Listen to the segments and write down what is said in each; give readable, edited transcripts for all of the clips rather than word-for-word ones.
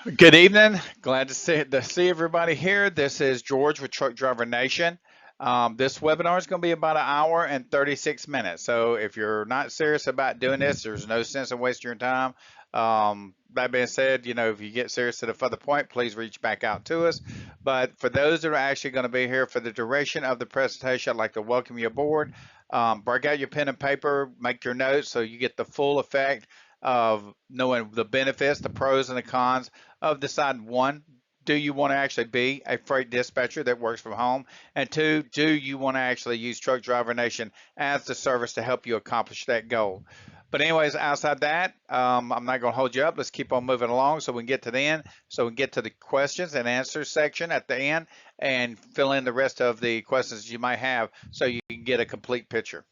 Good evening. Glad to see everybody here. This is George with Truck Driver Nation. This webinar is going to be about an hour and 36 minutes. So if you're not serious about doing this, there's no sense in wasting your time. That being said, if you get serious to the further point, please reach back out to us. But for those that are actually going to be here for the duration of the presentation, I'd like to welcome you aboard. Break out your pen and paper, make your notes so you get the full effect of knowing the benefits, the pros and the cons of deciding one, do you want to actually be a freight dispatcher that works from home? And two, do you want to actually use Truck Driver Nation as the service to help you accomplish that goal? But anyways, outside that, I'm not going to hold you up. Let's keep on moving along so we can get to the end, so we can get to the questions and answers section at the end and fill in the rest of the questions you might have so you can get a complete picture.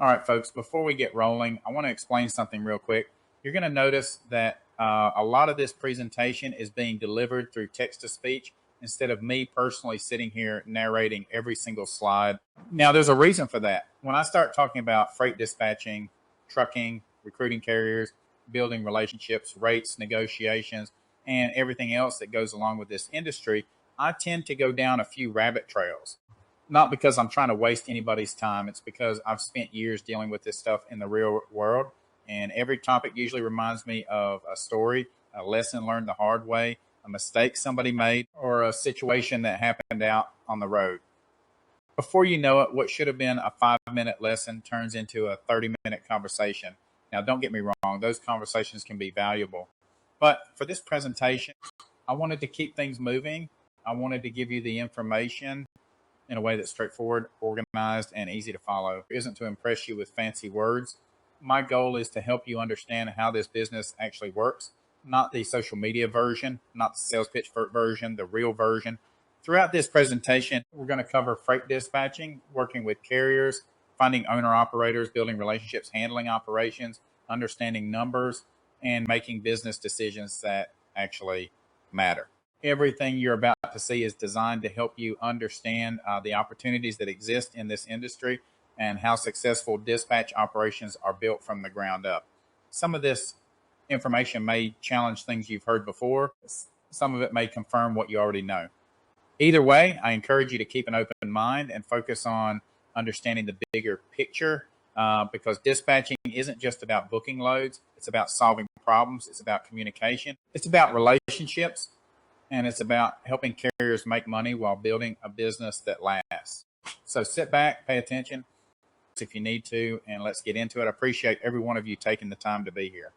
All right, folks, before we get rolling, I want to explain something real quick. You're going to notice that a lot of this presentation is being delivered through text to speech instead of me personally sitting here narrating every single slide. Now, there's a reason for that. When I start talking about freight dispatching, trucking, recruiting carriers, building relationships, rates, negotiations, and everything else that goes along with this industry, I tend to go down a few rabbit trails. Not because I'm trying to waste anybody's time. It's because I've spent years dealing with this stuff in the real world. And every topic usually reminds me of a story, a lesson learned the hard way, a mistake somebody made, or a situation that happened out on the road. Before you know it, what should have been a 5-minute lesson turns into a 30-minute conversation. Now, don't get me wrong, those conversations can be valuable. But for this presentation, I wanted to keep things moving. I wanted to give you the information in a way that's straightforward, organized, and easy to follow. It isn't to impress you with fancy words. My goal is to help you understand how this business actually works, not the social media version, not the sales pitch version, the real version. Throughout this presentation, we're going to cover freight dispatching, working with carriers, finding owner operators, building relationships, handling operations, understanding numbers, and making business decisions that actually matter. Everything you're about to see is designed to help you understand the opportunities that exist in this industry and how successful dispatch operations are built from the ground up. Some of this information may challenge things you've heard before. Some of it may confirm what you already know. Either way, I encourage you to keep an open mind and focus on understanding the bigger picture because dispatching isn't just about booking loads. It's about solving problems. It's about communication. It's about relationships. And it's about helping carriers make money while building a business that lasts. So sit back, pay attention if you need to, and let's get into it. I appreciate every one of you taking the time to be here.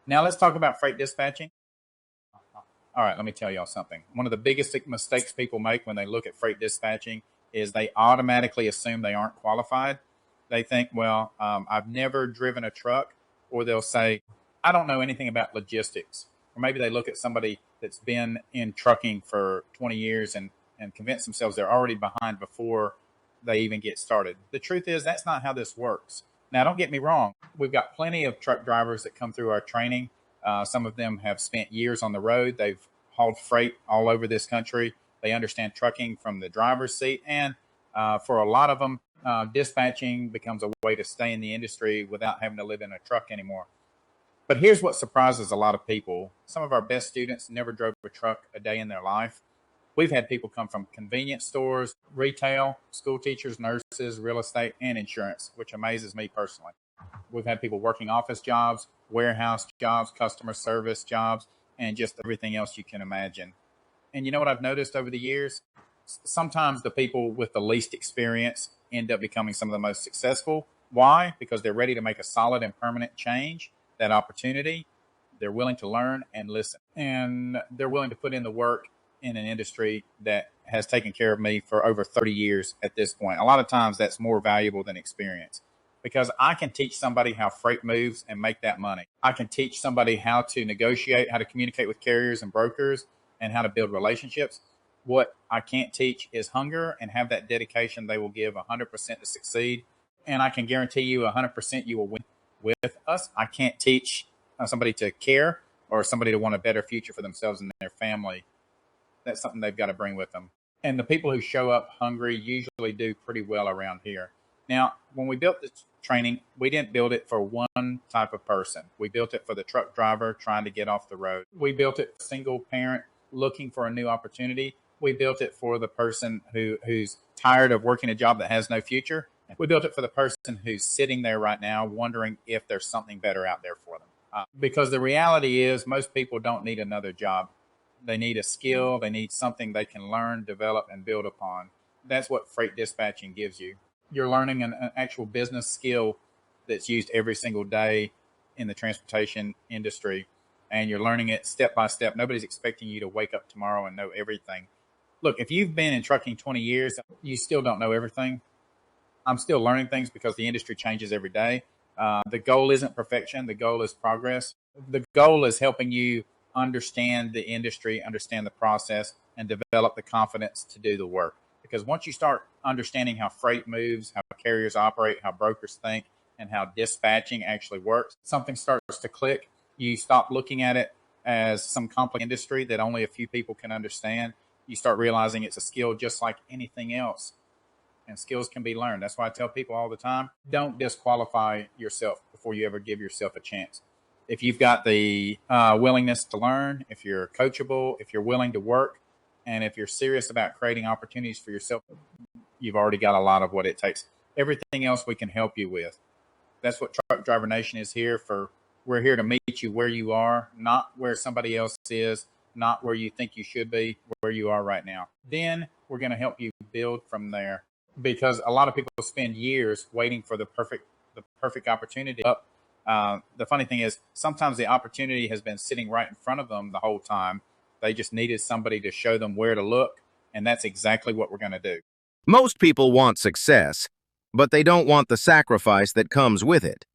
Now let's talk about freight dispatching. All right, let me tell y'all something. One of the biggest mistakes people make when they look at freight dispatching is they automatically assume they aren't qualified. They think, well, I've never driven a truck, or they'll say, I don't know anything about logistics. Or maybe they look at somebody that's been in trucking for 20 years and convince themselves they're already behind before they even get started. The truth is, that's not how this works. Now, don't get me wrong. We've got plenty of truck drivers that come through our training. Some of them have spent years on the road. They've hauled freight all over this country. They understand trucking from the driver's seat. And for a lot of them, dispatching becomes a way to stay in the industry without having to live in a truck anymore. But here's what surprises a lot of people. Some of our best students never drove a truck a day in their life. We've had people come from convenience stores, retail, school teachers, nurses, real estate, and insurance, which amazes me personally. We've had people working office jobs, warehouse jobs, customer service jobs, and just everything else you can imagine. And you know what I've noticed over the years? Sometimes the people with the least experience end up becoming some of the most successful. Why? Because they're ready to make a solid and permanent change, that opportunity. They're willing to learn and listen. And they're willing to put in the work in an industry that has taken care of me for over 30 years at this point. A lot of times that's more valuable than experience because I can teach somebody how freight moves and make that money. I can teach somebody how to negotiate, how to communicate with carriers and brokers, and how to build relationships. What I can't teach is hunger and have that dedication they will give 100% to succeed. And I can guarantee you 100% you will win with us. I can't teach somebody to care or somebody to want a better future for themselves and their family. That's something they've got to bring with them. And the people who show up hungry usually do pretty well around here. Now, when we built the training. We didn't build it for one type of person. We built it for the truck driver trying to get off the road. We built it for single parent looking for a new opportunity. We built it for the person who's tired of working a job that has no future. We built it for the person who's sitting there right now wondering if there's something better out there for them. Because the reality is most people don't need another job. They need a skill. They need something they can learn, develop, and build upon. That's what freight dispatching gives you. You're learning an actual business skill that's used every single day in the transportation industry, and you're learning it step by step. Nobody's expecting you to wake up tomorrow and know everything. Look, if you've been in trucking 20 years, you still don't know everything. I'm still learning things because the industry changes every day. The goal isn't perfection. The goal is progress. The goal is helping you understand the industry, understand the process, and develop the confidence to do the work. Because once you start understanding how freight moves, how carriers operate, how brokers think, and how dispatching actually works, something starts to click. You stop looking at it as some complex industry that only a few people can understand. You start realizing it's a skill just like anything else. And skills can be learned. That's why I tell people all the time, don't disqualify yourself before you ever give yourself a chance. If you've got the willingness to learn, if you're coachable, if you're willing to work, and if you're serious about creating opportunities for yourself, you've already got a lot of what it takes. Everything else we can help you with. That's what Truck Driver Nation is here for. We're here to meet you where you are, not where somebody else is, not where you think you should be, where you are right now. Then we're going to help you build from there. Because a lot of people spend years waiting for the perfect opportunity. The funny thing is, sometimes the opportunity has been sitting right in front of them the whole time. They just needed somebody to show them where to look, and that's exactly what we're going to do. Most people want success, but they don't want the sacrifice that comes with it.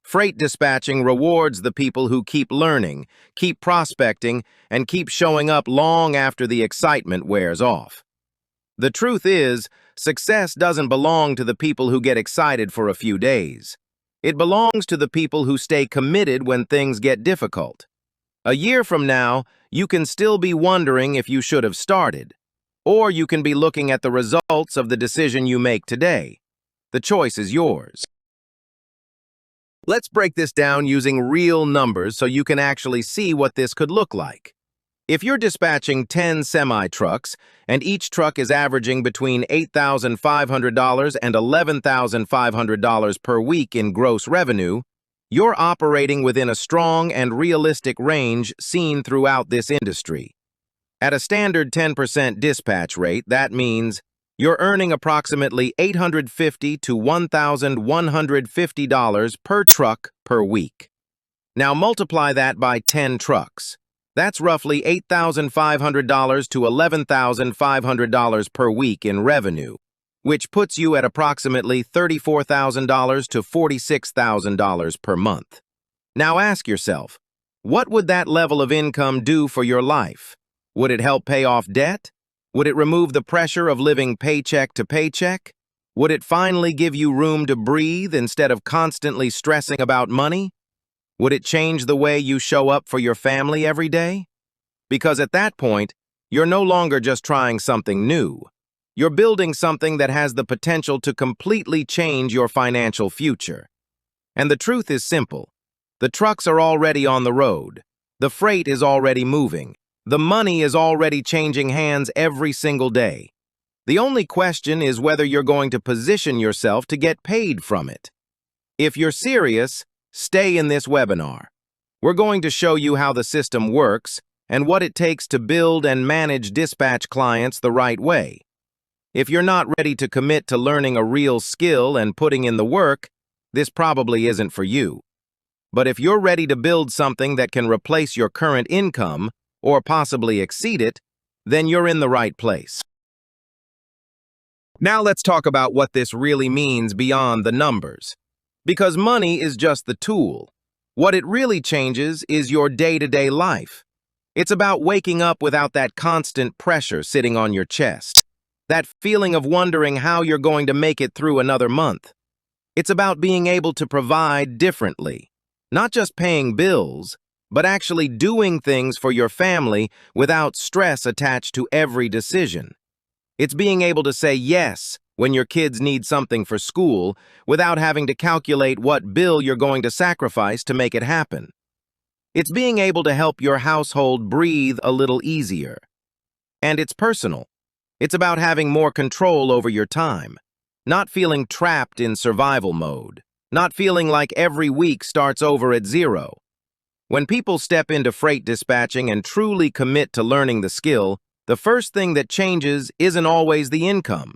Freight dispatching rewards the people who keep learning, keep prospecting, and keep showing up long after the excitement wears off. The truth is, success doesn't belong to the people who get excited for a few days. It belongs to the people who stay committed when things get difficult. A year from now, you can still be wondering if you should have started, or you can be looking at the results of the decision you make today. The choice is yours. Let's break this down using real numbers so you can actually see what this could look like. If you're dispatching 10 semi-trucks, and each truck is averaging between $8,500 and $11,500 per week in gross revenue, you're operating within a strong and realistic range seen throughout this industry. At a standard 10% dispatch rate, that means you're earning approximately $850 to $1,150 per truck per week. Now multiply that by 10 trucks. That's roughly $8,500 to $11,500 per week in revenue, which puts you at approximately $34,000 to $46,000 per month. Now ask yourself, what would that level of income do for your life? Would it help pay off debt? Would it remove the pressure of living paycheck to paycheck? Would it finally give you room to breathe instead of constantly stressing about money? Would it change the way you show up for your family every day? Because at that point, you're no longer just trying something new. You're building something that has the potential to completely change your financial future. And the truth is simple. The trucks are already on the road. The freight is already moving. The money is already changing hands every single day. The only question is whether you're going to position yourself to get paid from it. If you're serious, stay in this webinar. We're going to show you how the system works and what it takes to build and manage dispatch clients the right way. If you're not ready to commit to learning a real skill and putting in the work, this probably isn't for you. But if you're ready to build something that can replace your current income or possibly exceed it, then you're in the right place. Now let's talk about what this really means beyond the numbers. Because money is just the tool. What it really changes is your day-to-day life. It's about waking up without that constant pressure sitting on your chest. That feeling of wondering how you're going to make it through another month. It's about being able to provide differently. Not just paying bills, but actually doing things for your family without stress attached to every decision. It's being able to say yes when your kids need something for school without having to calculate what bill you're going to sacrifice to make it happen. It's being able to help your household breathe a little easier. And it's personal. It's about having more control over your time, not feeling trapped in survival mode, not feeling like every week starts over at zero. When people step into freight dispatching and truly commit to learning the skill, the first thing that changes isn't always the income.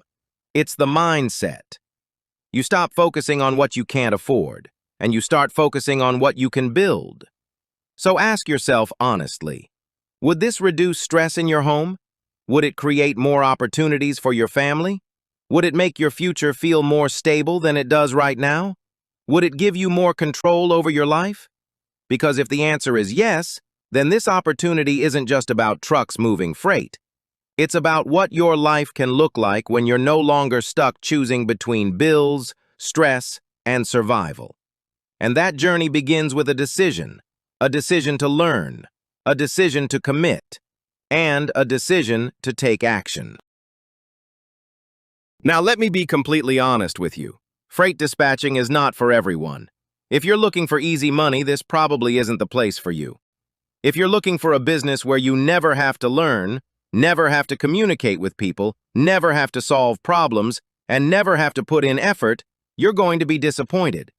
It's the mindset. You stop focusing on what you can't afford, and you start focusing on what you can build. So ask yourself honestly, would this reduce stress in your home? Would it create more opportunities for your family? Would it make your future feel more stable than it does right now? Would it give you more control over your life? Because if the answer is yes, then this opportunity isn't just about trucks moving freight. It's about what your life can look like when you're no longer stuck choosing between bills, stress, and survival. And that journey begins with a decision to learn, a decision to commit, and a decision to take action. Now let me be completely honest with you. Freight dispatching is not for everyone. If you're looking for easy money, this probably isn't the place for you. If you're looking for a business where you never have to learn, never have to communicate with people, never have to solve problems, and never have to put in effort, you're going to be disappointed.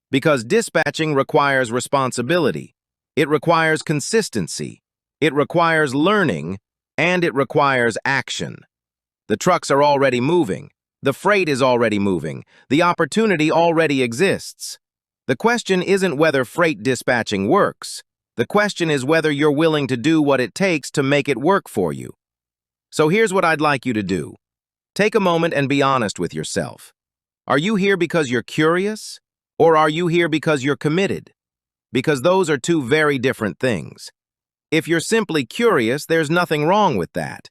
Because dispatching requires responsibility. It requires consistency. It requires learning, and it requires action. The trucks are already moving. The freight is already moving. The opportunity already exists. The question isn't whether freight dispatching works. The question is whether you're willing to do what it takes to make it work for you. So here's what I'd like you to do. Take a moment and be honest with yourself. Are you here because you're curious, or are you here because you're committed? Because those are two very different things. If you're simply curious, there's nothing wrong with that.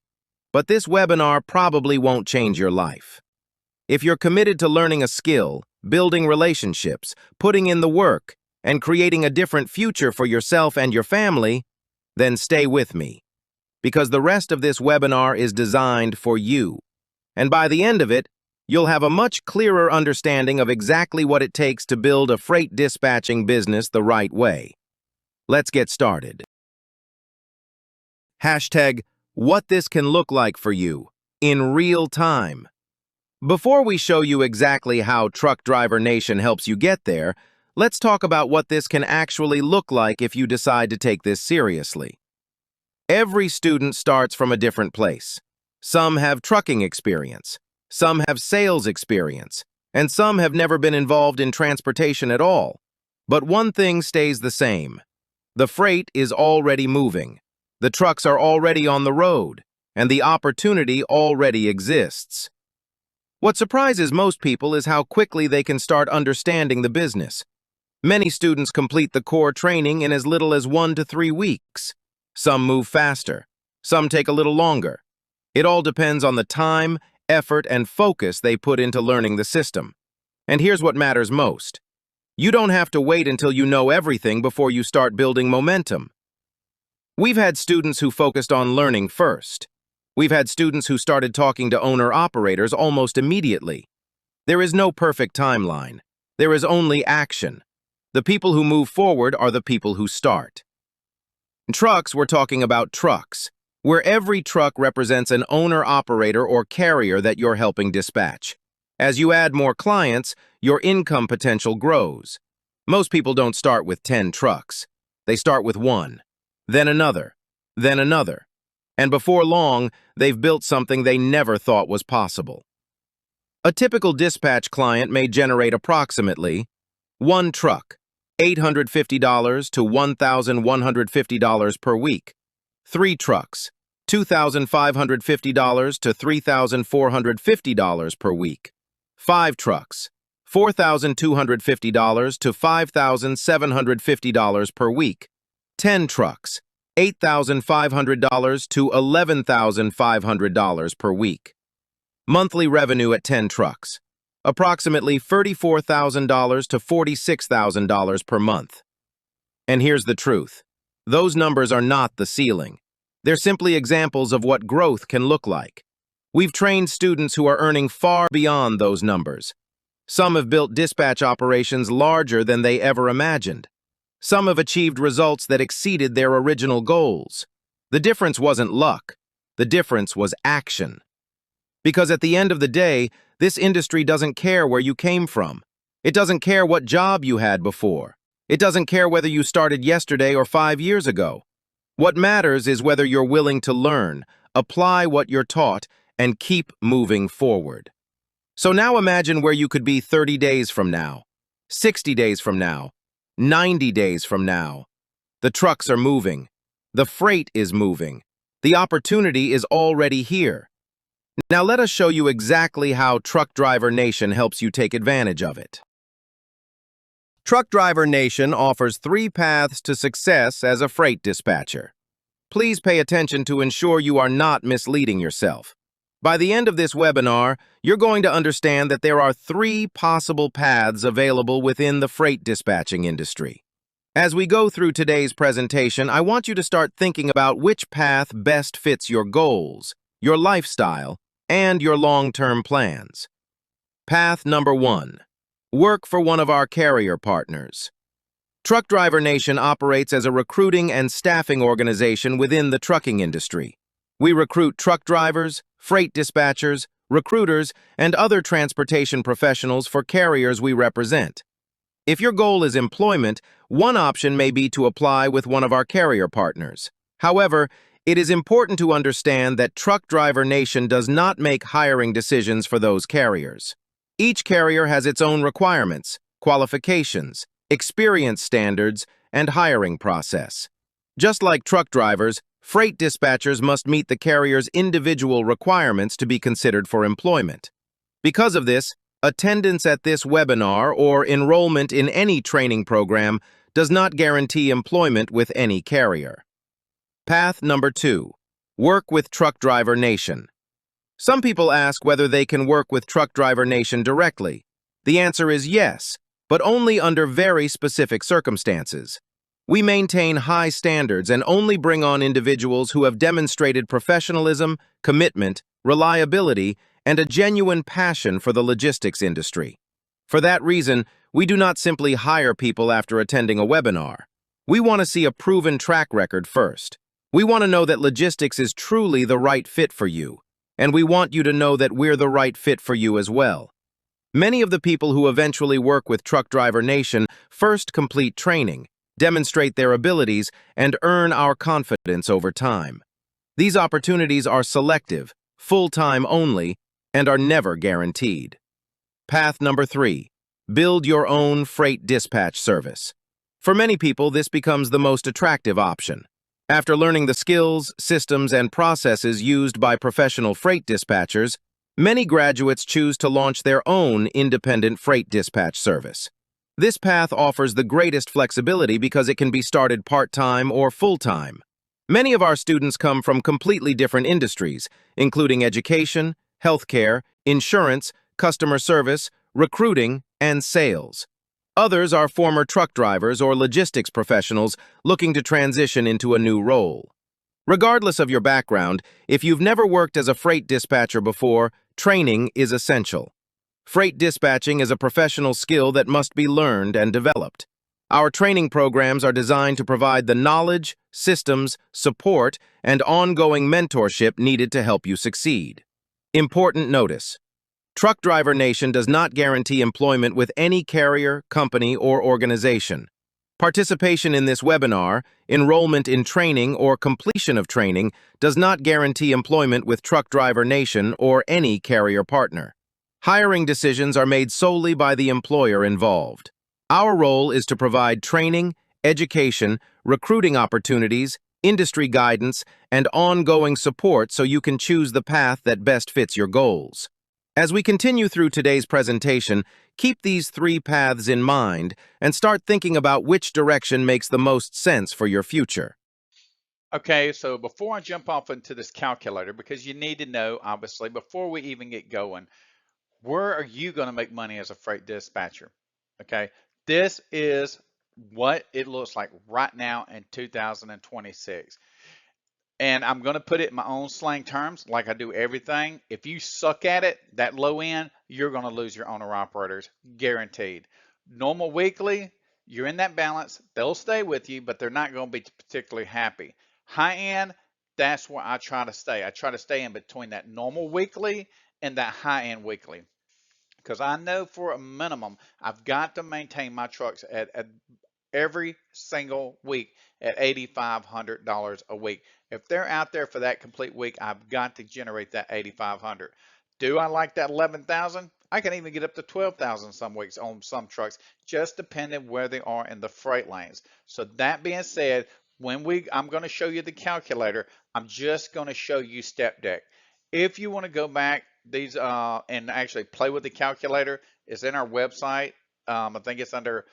But this webinar probably won't change your life. If you're committed to learning a skill, building relationships, putting in the work, and creating a different future for yourself and your family, then stay with me. Because the rest of this webinar is designed for you. And by the end of it, you'll have a much clearer understanding of exactly what it takes to build a freight dispatching business the right way. Let's get started. Hashtag, what this can look like for you, in real time. Before we show you exactly how Truck Driver Nation helps you get there, let's talk about what this can actually look like if you decide to take this seriously. Every student starts from a different place. Some have trucking experience, some have sales experience, and some have never been involved in transportation at all. But one thing stays the same. The freight is already moving. The trucks are already on the road, and the opportunity already exists. What surprises most people is how quickly they can start understanding the business. Many students complete the core training in as little as 1 to 3 weeks. Some move faster. Some take a little longer. It all depends on the time, effort, and focus they put into learning the system. And here's what matters most. You don't have to wait until you know everything before you start building momentum. We've had students who focused on learning first. We've had students who started talking to owner-operators almost immediately. There is no perfect timeline. There is only action. The people who move forward are the people who start. In trucks, we're talking about trucks, where every truck represents an owner-operator or carrier that you're helping dispatch. As you add more clients, your income potential grows. Most people don't start with 10 trucks. They start with 1, then another, then another. And before long, they've built something they never thought was possible. A typical dispatch client may generate approximately 1 truck, $850 to $1,150 per week, 3 trucks, $2,550 to $3,450 per week, 5 trucks, $4,250 to $5,750 per week, 10 trucks, $8,500 to $11,500 per week. Monthly revenue at 10 trucks, approximately $34,000 to $46,000 per month. And here's the truth. Those numbers are not the ceiling. They're simply examples of what growth can look like. We've trained students who are earning far beyond those numbers. Some have built dispatch operations larger than they ever imagined. Some have achieved results that exceeded their original goals. The difference wasn't luck. The difference was action. Because at the end of the day, this industry doesn't care where you came from. It doesn't care what job you had before. It doesn't care whether you started yesterday or 5 years ago. What matters is whether you're willing to learn, apply what you're taught, and keep moving forward. So now imagine where you could be 30 days from now, 60 days from now, 90 days from now. The trucks are moving. The freight is moving. The opportunity is already here. Now let us show you exactly how Truck Driver Nation helps you take advantage of it. Truck Driver Nation offers 3 paths to success as a freight dispatcher. Please pay attention to ensure you are not misleading yourself. By the end of this webinar, you're going to understand that there are 3 possible paths available within the freight dispatching industry. As we go through today's presentation, I want you to start thinking about which path best fits your goals, your lifestyle, and your long-term plans. Path number 1. Work for one of our carrier partners. Truck Driver Nation operates as a recruiting and staffing organization within the trucking industry. We recruit truck drivers, freight dispatchers, recruiters, and other transportation professionals for carriers we represent. If your goal is employment, one option may be to apply with one of our carrier partners. However, it is important to understand that Truck Driver Nation does not make hiring decisions for those carriers. Each carrier has its own requirements, qualifications, experience standards, and hiring process. Just like truck drivers, freight dispatchers must meet the carrier's individual requirements to be considered for employment. Because of this, attendance at this webinar or enrollment in any training program does not guarantee employment with any carrier. Path number 2. Work with Truck Driver Nation. Some people ask whether they can work with Truck Driver Nation directly. The answer is yes, but only under very specific circumstances. We maintain high standards and only bring on individuals who have demonstrated professionalism, commitment, reliability, and a genuine passion for the logistics industry. For that reason, we do not simply hire people after attending a webinar. We want to see a proven track record first. We want to know that logistics is truly the right fit for you, and we want you to know that we're the right fit for you as well. Many of the people who eventually work with Truck Driver Nation first complete training, demonstrate their abilities, and earn our confidence over time. These opportunities are selective, full-time only, and are never guaranteed. Path number 3. Build your own freight dispatch service. For many people, this becomes the most attractive option. After learning the skills, systems, and processes used by professional freight dispatchers, many graduates choose to launch their own independent freight dispatch service. This path offers the greatest flexibility because it can be started part-time or full-time. Many of our students come from completely different industries, including education, healthcare, insurance, customer service, recruiting, and sales. Others are former truck drivers or logistics professionals looking to transition into a new role. Regardless of your background, if you've never worked as a freight dispatcher before, training is essential. Freight dispatching is a professional skill that must be learned and developed. Our training programs are designed to provide the knowledge, systems, support, and ongoing mentorship needed to help you succeed. Important notice: Truck Driver Nation does not guarantee employment with any carrier, company, or organization. Participation in this webinar, enrollment in training, or completion of training does not guarantee employment with Truck Driver Nation or any carrier partner. Hiring decisions are made solely by the employer involved. Our role is to provide training, education, recruiting opportunities, industry guidance, and ongoing support so you can choose the path that best fits your goals. As we continue through today's presentation, keep these 3 paths in mind and start thinking about which direction makes the most sense for your future. Okay, so before I jump off into this calculator, because you need to know, obviously, before we even get going, where are you going to make money as a freight dispatcher? Okay, this is what it looks like right now in 2026. And I'm going to put it in my own slang terms, like I do everything. If you suck at it, that low end, you're going to lose your owner operators, guaranteed. Normal weekly, you're in that balance. They'll stay with you, but they're not going to be particularly happy. High end, that's where I try to stay. I try to stay in between that normal weekly and that high end weekly, because I know for a minimum, I've got to maintain my trucks at every single week at $8,500 a week. If they're out there for that complete week, I've got to generate that 8,500. Do I like that 11,000? I can even get up to 12,000 some weeks on some trucks, just depending where they are in the freight lanes. So that being said, I'm going to show you the calculator. I'm just going to show you step deck. If you want to go back these and actually play with the calculator, it's in our website. I think it's under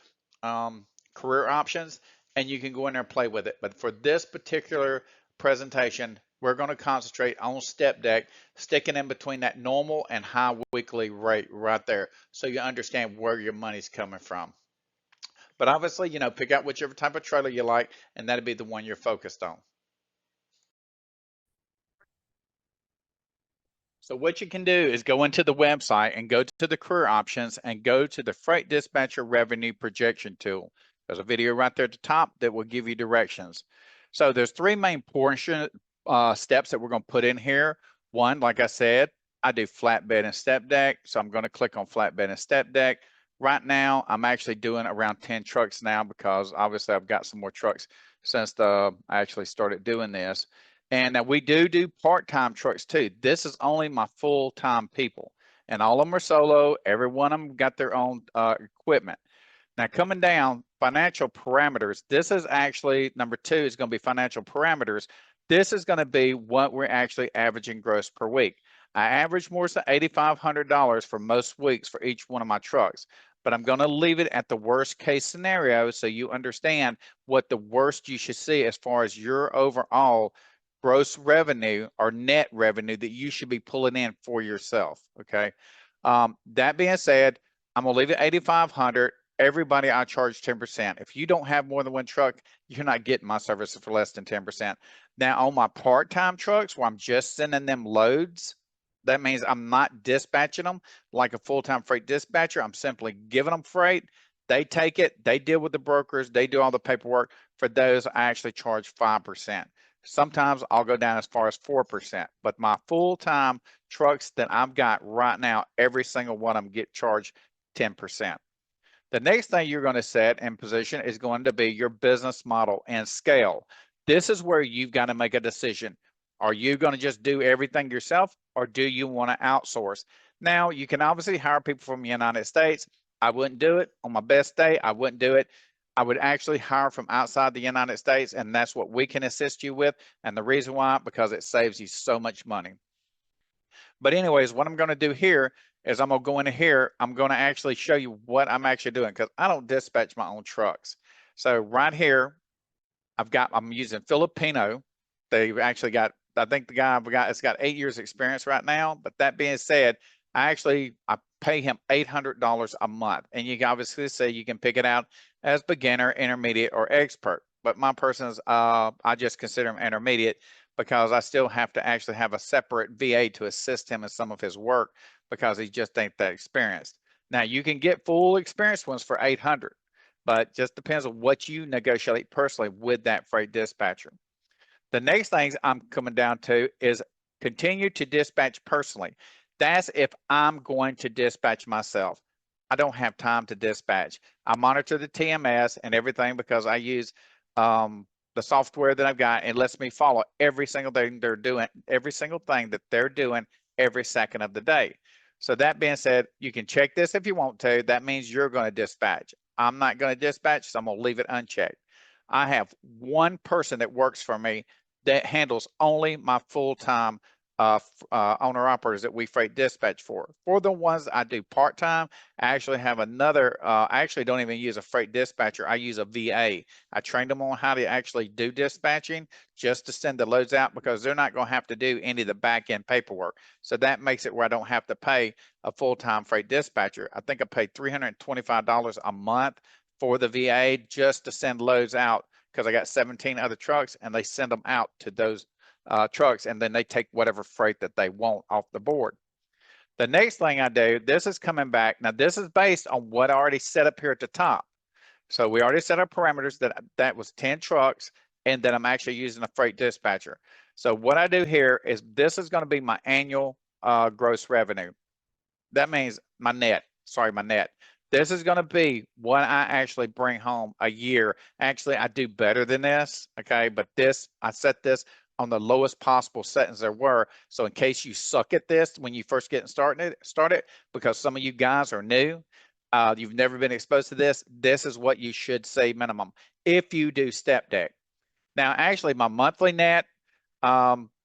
um, career options, and you can go in there and play with it. But for this particular presentation, we're going to concentrate on step deck, sticking in between that normal and high weekly rate right there, so you understand where your money's coming from. But obviously, pick out whichever type of trailer you like, and that'll be the one you're focused on. So what you can do is go into the website and go to the career options and go to the freight dispatcher revenue projection tool. There's a video right there at the top that will give you directions. So there's three main steps that we're going to put in here. One, like I said, I do flatbed and step deck. So I'm going to click on flatbed and step deck. Right now, I'm actually doing around 10 trucks now because obviously I've got some more trucks since I actually started doing this. And we do part-time trucks too. This is only my full-time people. And all of them are solo. Every one of them got their own equipment. Now coming down, financial parameters. This is actually, number 2 is going to be financial parameters. This is going to be what we're actually averaging gross per week. I average more than $8,500 for most weeks for each one of my trucks. But I'm going to leave it at the worst case scenario so you understand what the worst you should see as far as your overall gross revenue or net revenue that you should be pulling in for yourself. Okay. That being said, I'm gonna leave it 8,500. Everybody, I charge 10%. If you don't have more than one truck, you're not getting my services for less than 10%. Now on my part-time trucks where I'm just sending them loads, that means I'm not dispatching them like a full-time freight dispatcher. I'm simply giving them freight. They take it, they deal with the brokers, they do all the paperwork. For those, I actually charge 5%. Sometimes I'll go down as far as 4%, but my full-time trucks that I've got right now, every single one of them get charged 10%. The next thing you're going to set in position is going to be your business model and scale. This is where you've got to make a decision. Are you going to just do everything yourself, or do you want to outsource? Now, you can obviously hire people from the United States. I wouldn't do it. On my best day, I wouldn't do it. I would actually hire from outside the United States, and that's what we can assist you with. And the reason why, because it saves you so much money. But anyways, what I'm going to do here is I'm going to go into here. I'm going to actually show you what I'm actually doing because I don't dispatch my own trucks. So right here, I'm using Filipino. They've actually got, I think the guy I've got, it's got 8 years experience right now. But that being said, I pay him $800 a month. And you can obviously say you can pick it out as beginner, intermediate, or expert. But my person's, I just consider him intermediate because I still have to actually have a separate VA to assist him in some of his work because he just ain't that experienced. Now you can get full experienced ones for 800, but just depends on what you negotiate personally with that freight dispatcher. The next things I'm coming down to is continue to dispatch personally. That's if I'm going to dispatch myself. I don't have time to dispatch. I monitor the TMS and everything because I use the software that I've got. It lets me follow every single thing they're doing, every single thing that they're doing every second of the day. So that being said, you can check this if you want to. That means you're going to dispatch. I'm not going to dispatch, so I'm going to leave it unchecked. I have one person that works for me that handles only my full-time owner operators that we freight dispatch for. For the ones I do part-time, I actually have another, I actually don't even use a freight dispatcher. I use a VA. I trained them on how to actually do dispatching just to send the loads out because they're not going to have to do any of the back-end paperwork. So that makes it where I don't have to pay a full-time freight dispatcher. I think I paid $325 a month for the VA just to send loads out because I got 17 other trucks and they send them out to those trucks, and then they take whatever freight that they want off the board. The next thing I do, this is coming back. Now, this is based on what I already set up here at the top. So we already set up parameters that was 10 trucks, and then I'm actually using a freight dispatcher. So what I do here is this is going to be my annual gross revenue. That means my net. This is going to be what I actually bring home a year. Actually, I do better than this, okay? But I set this on the lowest possible settings there were. So in case you suck at this when you first get started, because some of you guys are new, you've never been exposed to this, this is what you should say minimum if you do step deck. Now, actually, my monthly net,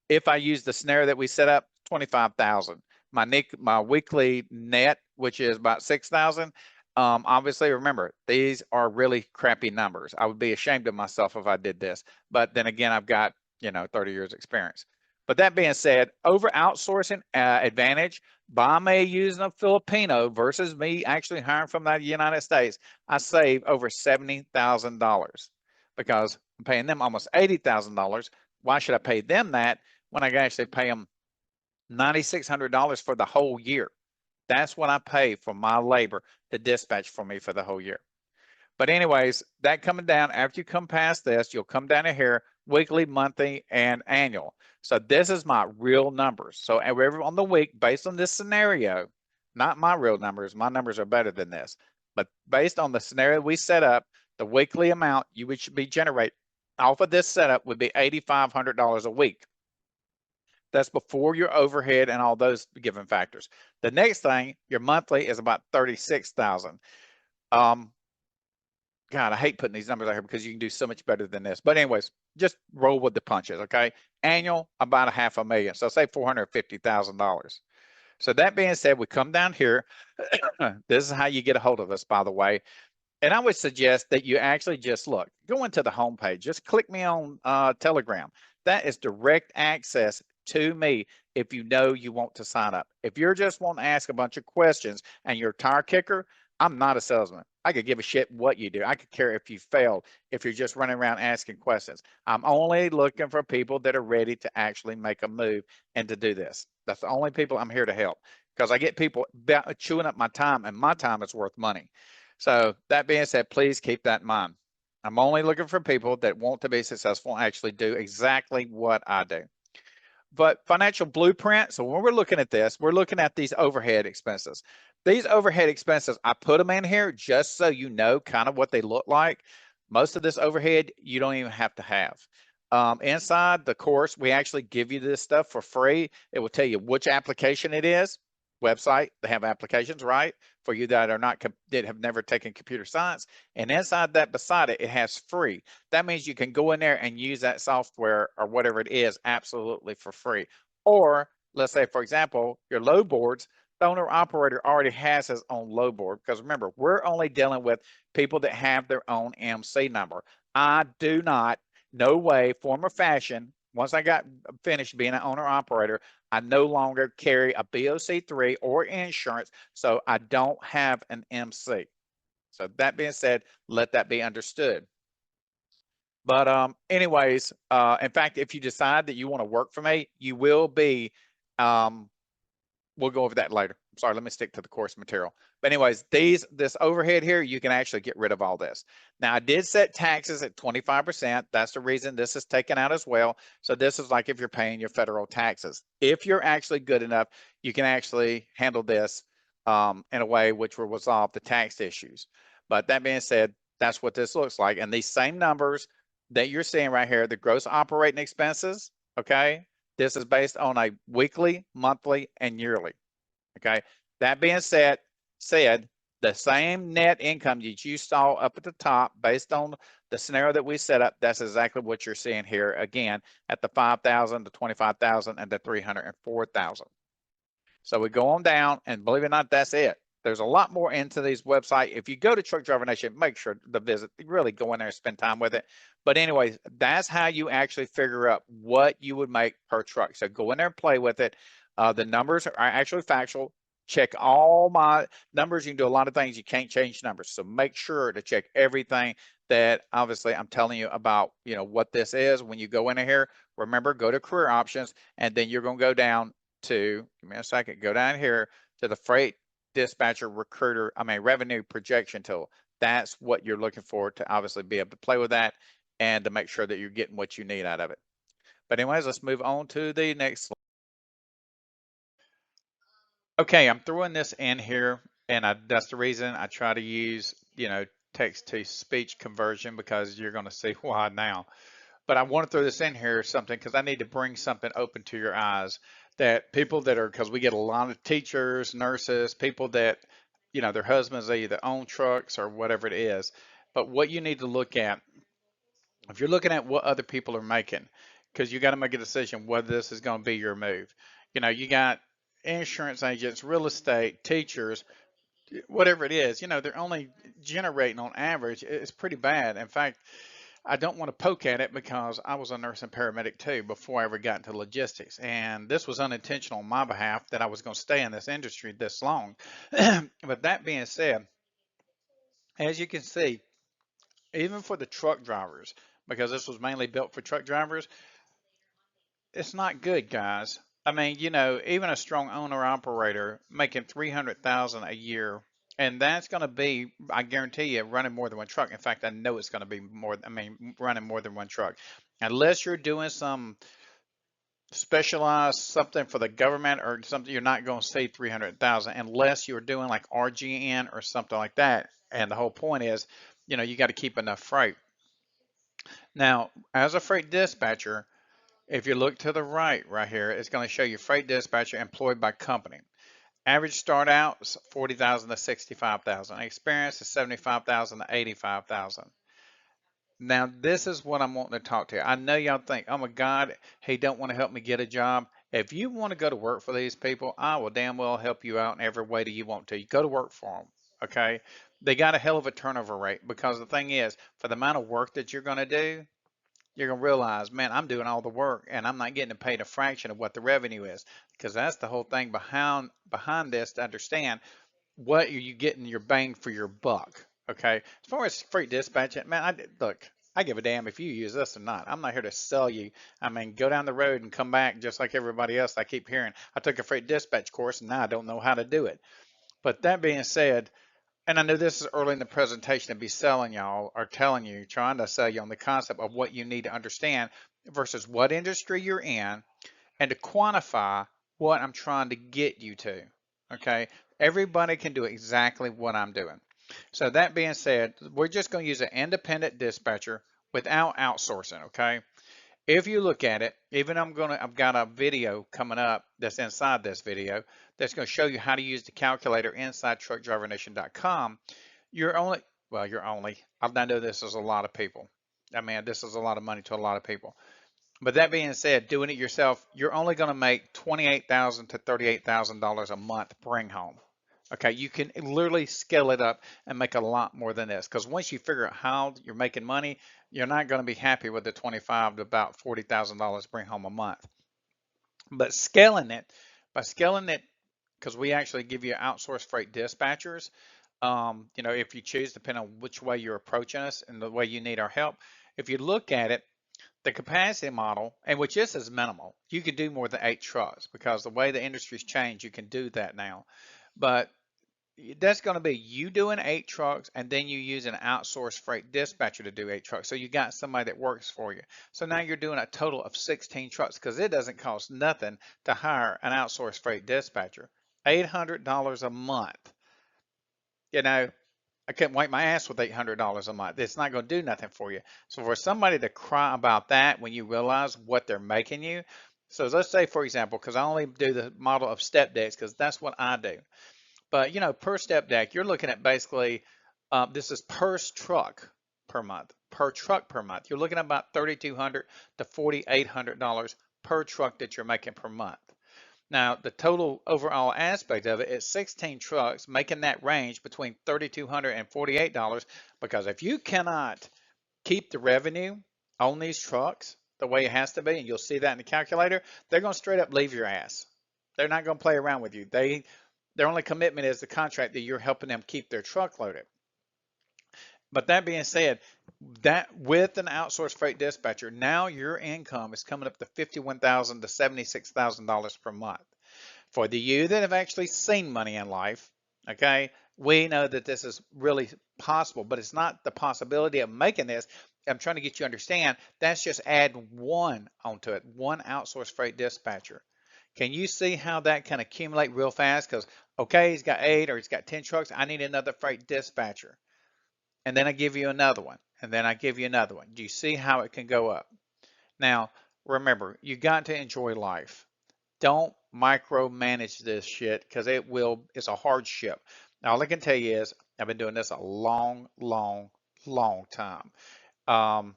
if I use the scenario that we set up, 25,000. My weekly net, which is about 6,000. Obviously, remember, these are really crappy numbers. I would be ashamed of myself if I did this. But then again, I've got 30 years experience. But that being said, over outsourcing advantage, by me using a Filipino versus me actually hiring from the United States, I save over $70,000 because I'm paying them almost $80,000. Why should I pay them that when I can actually pay them $9,600 for the whole year? That's what I pay for my labor to dispatch for me for the whole year. But anyways, that coming down, after you come past this, you'll come down to here, weekly, monthly, and annual. So this is my real numbers. So on the week, based on this scenario, not my real numbers, my numbers are better than this, but based on the scenario we set up, the weekly amount you should be generate off of this setup would be $8,500 a week. That's before your overhead and all those given factors. The next thing, your monthly is about 36,000. God, I hate putting these numbers out here because you can do so much better than this. But anyways, just roll with the punches, okay? Annual, about $500,000. So say $450,000. So that being said, we come down here. This is how you get a hold of us, by the way. And I would suggest that you actually just go into the homepage. Just click me on Telegram. That is direct access to me if you know you want to sign up. If you're just wanting to ask a bunch of questions and you're a tire kicker, I'm not a salesman. I could give a shit what you do. I could care if you failed, if you're just running around asking questions. I'm only looking for people that are ready to actually make a move and to do this. That's the only people I'm here to help, because I get people chewing up my time, and my time is worth money. So that being said, please keep that in mind. I'm only looking for people that want to be successful and actually do exactly what I do. But financial blueprint, so when we're looking at this, we're looking at these overhead expenses. These overhead expenses, I put them in here just so you know kind of what they look like. Most of this overhead, you don't even have to have. Inside the course, we actually give you this stuff for free. It will tell you which application it is. Website, they have applications, right? For you that are not, that have never taken computer science. And inside that, beside it, it has free. That means you can go in there and use that software or whatever it is absolutely for free. Or let's say, for example, your load boards, the owner operator already has his own load board, because remember, we're only dealing with people that have their own MC number. I do not, no way, form or fashion, once I got finished being an owner operator, I no longer carry a BOC3 or insurance, so I don't have an MC. So that being said, let that be understood. But anyways, in fact, if you decide that you want to work for me, you will be, we'll go over that later. Sorry, let me stick to the course material. But anyways, this overhead here, you can actually get rid of all this. Now, I did set taxes at 25%. That's the reason this is taken out as well. So this is like if you're paying your federal taxes. If you're actually good enough, you can actually handle this in a way which will resolve the tax issues. But that being said, that's what this looks like. And these same numbers that you're seeing right here, the gross operating expenses, okay? This is based on a weekly, monthly, and yearly. Okay. That being said, the same net income that you saw up at the top, based on the scenario that we set up, that's exactly what you're seeing here again at the 5,000, the 25,000, and the 304,000. So we go on down, and believe it or not, that's it. There's a lot more into these website. If you go to Truck Driver Nation, make sure to visit, really go in there and spend time with it. But anyways, that's how you actually figure out what you would make per truck. So go in there and play with it. The numbers are actually factual. Check all my numbers. You can do a lot of things. You can't change numbers. So make sure to check everything that obviously I'm telling you about, what this is. When you go into here, remember, go to career options, and then you're going to go down to, give me a second, go down here to the freight dispatcher revenue projection tool. That's what you're looking for to obviously be able to play with that and to make sure that you're getting what you need out of it. But anyways, let's move on to the next slide. Okay, I'm throwing this in here, and that's the reason I try to use, text to speech conversion, because you're going to see why now. But I want to throw this in here something because I need to bring something open to your eyes that people that are, because we get a lot of teachers, nurses, people that, their husbands, they either own trucks or whatever it is. But what you need to look at, if you're looking at what other people are making, because you got to make a decision whether this is going to be your move. You got insurance agents, real estate, teachers, whatever it is, they're only generating on average. It's pretty bad. In fact, I don't want to poke at it because I was a nurse and paramedic too before I ever got into logistics. And this was unintentional on my behalf that I was going to stay in this industry this long. But that being said, as you can see, even for the truck drivers, because this was mainly built for truck drivers, it's not good, guys. I mean, even a strong owner operator making 300,000 a year, and that's going to be, I guarantee you, running more than one truck. In fact, I know it's going to be more, running more than one truck. Unless you're doing some specialized something for the government or something, you're not going to see 300,000 unless you're doing like RGN or something like that. And the whole point is, you got to keep enough freight. Now, as a freight dispatcher, if you look to the right here, it's going to show you freight dispatcher employed by company. Average start out is 40,000 to 65,000. Experience is 75,000 to 85,000. Now, this is what I'm wanting to talk to you. I know y'all think, oh my God, he don't want to help me get a job. If you want to go to work for these people, I will damn well help you out in every way that you want to. You go to work for them, okay? They got a hell of a turnover rate, because the thing is, for the amount of work that you're going to do, you're going to realize, man, I'm doing all the work and I'm not getting paid a fraction of what the revenue is, because that's the whole thing behind this, to understand what are you getting your bang for your buck. Okay, as far as freight dispatching, man, look, I give a damn if you use this or not. I'm not here to sell you. I mean, go down the road and come back just like everybody else. I keep hearing, I took a freight dispatch course and now I don't know how to do it. But that being said, and I know this is early in the presentation to be selling y'all, or telling you, trying to sell you on the concept of what you need to understand versus what industry you're in, and to quantify what I'm trying to get you to. Okay, everybody can do exactly what I'm doing. So that being said, we're just going to use an independent dispatcher without outsourcing. Okay, if you look at it, even I've got a video coming up that's inside this video that's going to show you how to use the calculator inside truckdrivernation.com. I know this is a lot of people. I mean, this is a lot of money to a lot of people. But that being said, doing it yourself, you're only going to make $28,000 to $38,000 a month bring home. Okay, you can literally scale it up and make a lot more than this, because once you figure out how you're making money, you're not going to be happy with the $25,000 to about $40,000 bring home a month. But by scaling it, because we actually give you outsourced freight dispatchers, if you choose, depending on which way you're approaching us and the way you need our help. If you look at it, the capacity model, and which is minimal, you can do more than 8 trucks, because the way the industry's changed, you can do that now. But that's going to be you doing 8 trucks, and then you use an outsourced freight dispatcher to do 8 trucks. So you got somebody that works for you. So now you're doing a total of 16 trucks, because it doesn't cost nothing to hire an outsourced freight dispatcher. $800 a month. I couldn't wipe my ass with $800 a month. It's not going to do nothing for you. So for somebody to cry about that when you realize what they're making you. So let's say, for example, because I only do the model of step decks because that's what I do. But per step deck, you're looking at basically, this is per truck per month. Per truck per month. You're looking at about $3,200 to $4,800 per truck that you're making per month. Now, the total overall aspect of it is 16 trucks, making that range between $3,200 and $48, because if you cannot keep the revenue on these trucks the way it has to be, and you'll see that in the calculator, they're going to straight up leave your ass. They're not going to play around with you. Their only commitment is the contract that you're helping them keep their truck loaded. But that being said, that with an outsourced freight dispatcher, now your income is coming up to $51,000 to $76,000 per month. For the you that have actually seen money in life, okay, we know that this is really possible, but it's not the possibility of making this. I'm trying to get you to understand that's just adding one onto it, one outsourced freight dispatcher. Can you see how that can accumulate real fast? Because, okay, he's got 8 or he's got 10 trucks. I need another freight dispatcher. And then I give you another one. And then I give you another one. Do you see how it can go up? Now, remember, you got to enjoy life. Don't micromanage this shit because it's a hardship. Now, all I can tell you is I've been doing this a long, long, long time. Um,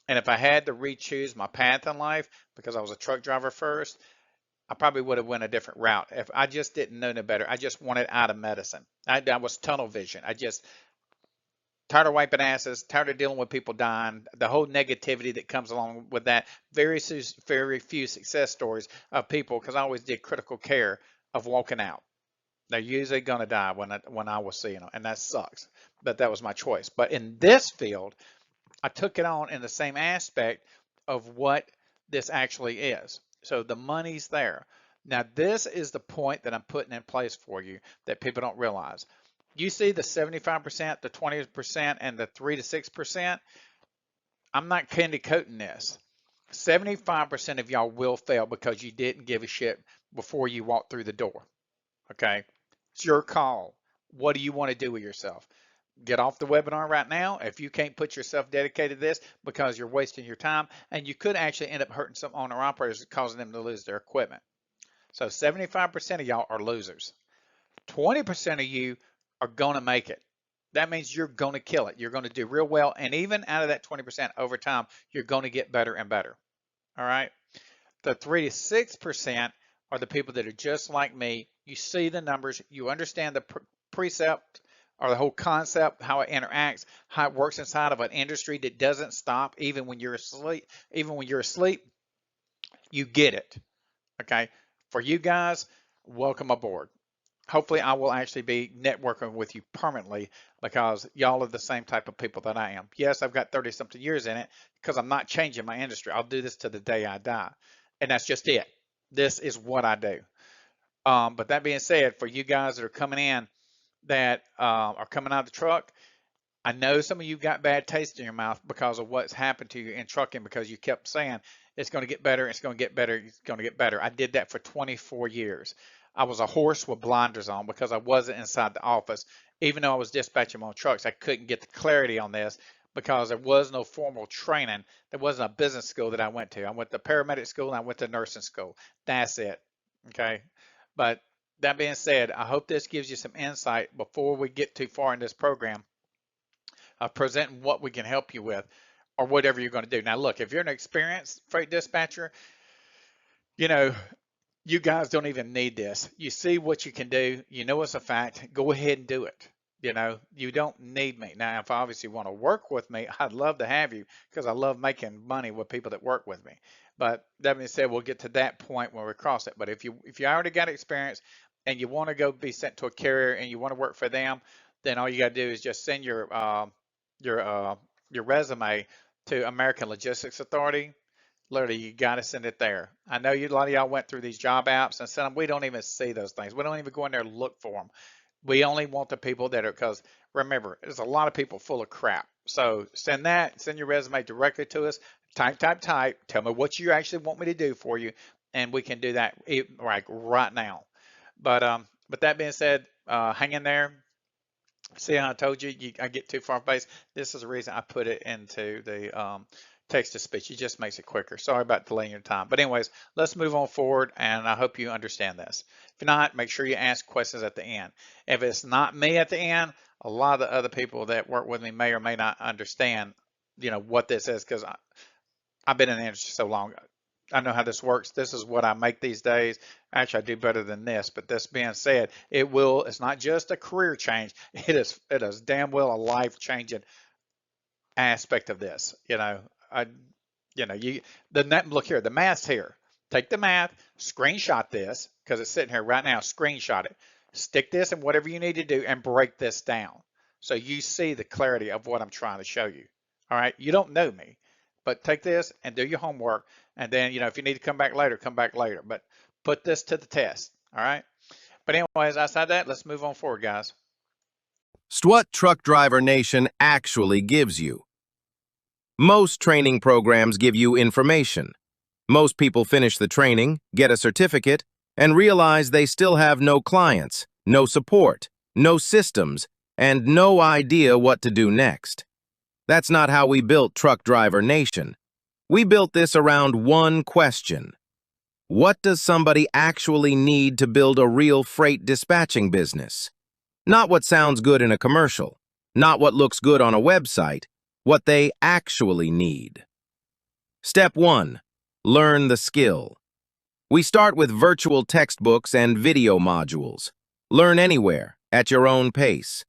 and if I had to re-choose my path in life because I was a truck driver first, I probably would have went a different route. If I just didn't know no better, I just wanted out of medicine. I was tunnel vision. I just tired of wiping asses, tired of dealing with people dying, the whole negativity that comes along with that. Very few success stories of people, because I always did critical care, of walking out. They're usually going to die when I was seeing them, and that sucks. But that was my choice. But in this field, I took it on in the same aspect of what this actually is. So the money's there. Now, this is the point that I'm putting in place for you that people don't realize. You see the 75%, the 20%, and the 3 to 6%. I'm not candy coating this. 75% of y'all will fail because you didn't give a shit before you walked through the door. Okay? It's your call. What do you want to do with yourself? Get off the webinar right now if you can't put yourself dedicated to this because you're wasting your time, and you could actually end up hurting some owner operators, causing them to lose their equipment. So 75% of y'all are losers. 20% of you are going to make it. That means you're going to kill it. You're going to do real well. And even out of that 20% over time, you're going to get better and better. All right. The 3 to 6% are the people that are just like me. You see the numbers, you understand the precept or the whole concept, how it interacts, how it works inside of an industry that doesn't stop even when you're asleep. Even when you're asleep, you get it. Okay. For you guys, welcome aboard. Hopefully I will actually be networking with you permanently because y'all are the same type of people that I am. Yes, I've got 30 something years in it because I'm not changing my industry. I'll do this to the day I die. And that's just it. This is what I do. But that being said, for you guys that are coming in that are coming out of the truck, I know some of you got bad taste in your mouth because of what's happened to you in trucking because you kept saying it's going to get better, it's going to get better, it's going to get better. I did that for 24 years. I was a horse with blinders on because I wasn't inside the office. Even though I was dispatching my own trucks, I couldn't get the clarity on this because there was no formal training. There wasn't a business school that I went to. I went to paramedic school and I went to nursing school. That's it. Okay. But that being said, I hope this gives you some insight before we get too far in this program of presenting what we can help you with or whatever you're going to do. Now, look, if you're an experienced freight dispatcher, you know, you guys don't even need this. You see what you can do. You know it's a fact. Go ahead and do it. You know, you don't need me. Now, if obviously you want to work with me, I'd love to have you because I love making money with people that work with me. But that being said, we'll get to that point when we cross it. But if you already got experience and you want to go be sent to a carrier and you want to work for them, then all you got to do is just send your your resume to American Logistics Authority. Literally, you got to send it there. I know a lot of y'all went through these job apps and sent them. We don't even see those things. We don't even go in there and look for them. We only want the people that are, because remember, there's a lot of people full of crap. So send your resume directly to us. Type. Tell me what you actually want me to do for you, and we can do that right now. But that being said, hang in there. See how I told you, I get too far base. This is the reason I put it into the text to speech. It just makes it quicker. Sorry about delaying your time. But anyways, let's move on forward, and I hope you understand this. If not, make sure you ask questions at the end. If it's not me at the end, a lot of the other people that work with me may or may not understand, what this is, because I've been in the industry so long. I know how this works. This is what I make these days. Actually, I do better than this. But this being said, it's not just a career change. It is damn well a life changing aspect of this. Look here, the math's here. Take the math, screenshot this because it's sitting here right now. Screenshot it. Stick this in whatever you need to do and break this down. so you see the clarity of what I'm trying to show you. All right, you don't know me, but take this and do your homework, and then if you need to come back later, come back later. But put this to the test. All right. But anyways, outside that, let's move on forward, guys. What Truck Driver Nation actually gives you. Most training programs give you information. Most people finish the training, get a certificate, and realize they still have no clients, no support, no systems, and no idea what to do next. That's not how we built Truck Driver Nation. We built this around one question. What does somebody actually need to build a real freight dispatching business? Not what sounds good in a commercial, not what looks good on a website, what they actually need. Step 1. Learn the skill. We start with virtual textbooks and video modules. Learn anywhere, at your own pace.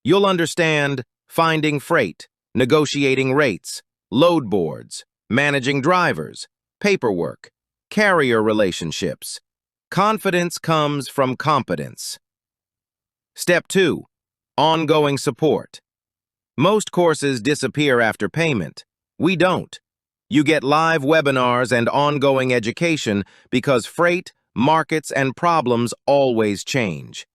You'll understand finding freight, negotiating rates, load boards, managing drivers, paperwork, carrier relationships. Confidence comes from competence. Step 2. Ongoing support. Most courses disappear after payment. We don't. You get live webinars and ongoing education because freight, markets, and problems always change.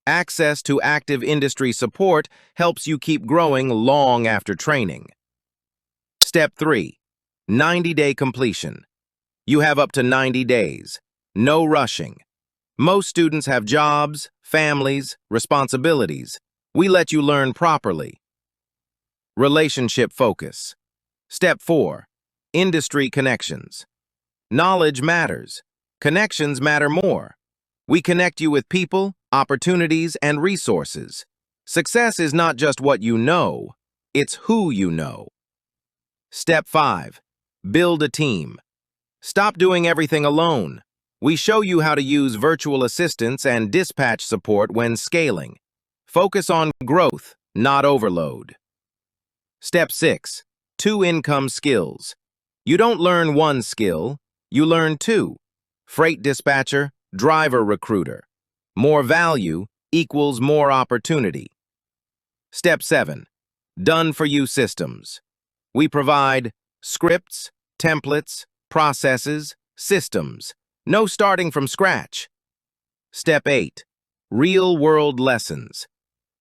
Access to active industry support helps you keep growing long after training. Step 3. 90-day completion. You have up to 90 days. No rushing. Most students have jobs, families, responsibilities. We let you learn properly. Relationship focus. Step 4. Industry connections. Knowledge matters. Connections matter more. We connect you with people, opportunities, and resources. Success is not just what you know, it's who you know. Step 5. Build a team. Stop doing everything alone. We show you how to use virtual assistants and dispatch support when scaling. Focus on growth, not overload. Step 6. 2 income skills. You don't learn one skill, you learn 2. Freight dispatcher, driver recruiter. More value equals more opportunity. Step 7. Done-for-you systems. We provide scripts, templates, processes, systems. No starting from scratch. Step 8. Real-world lessons.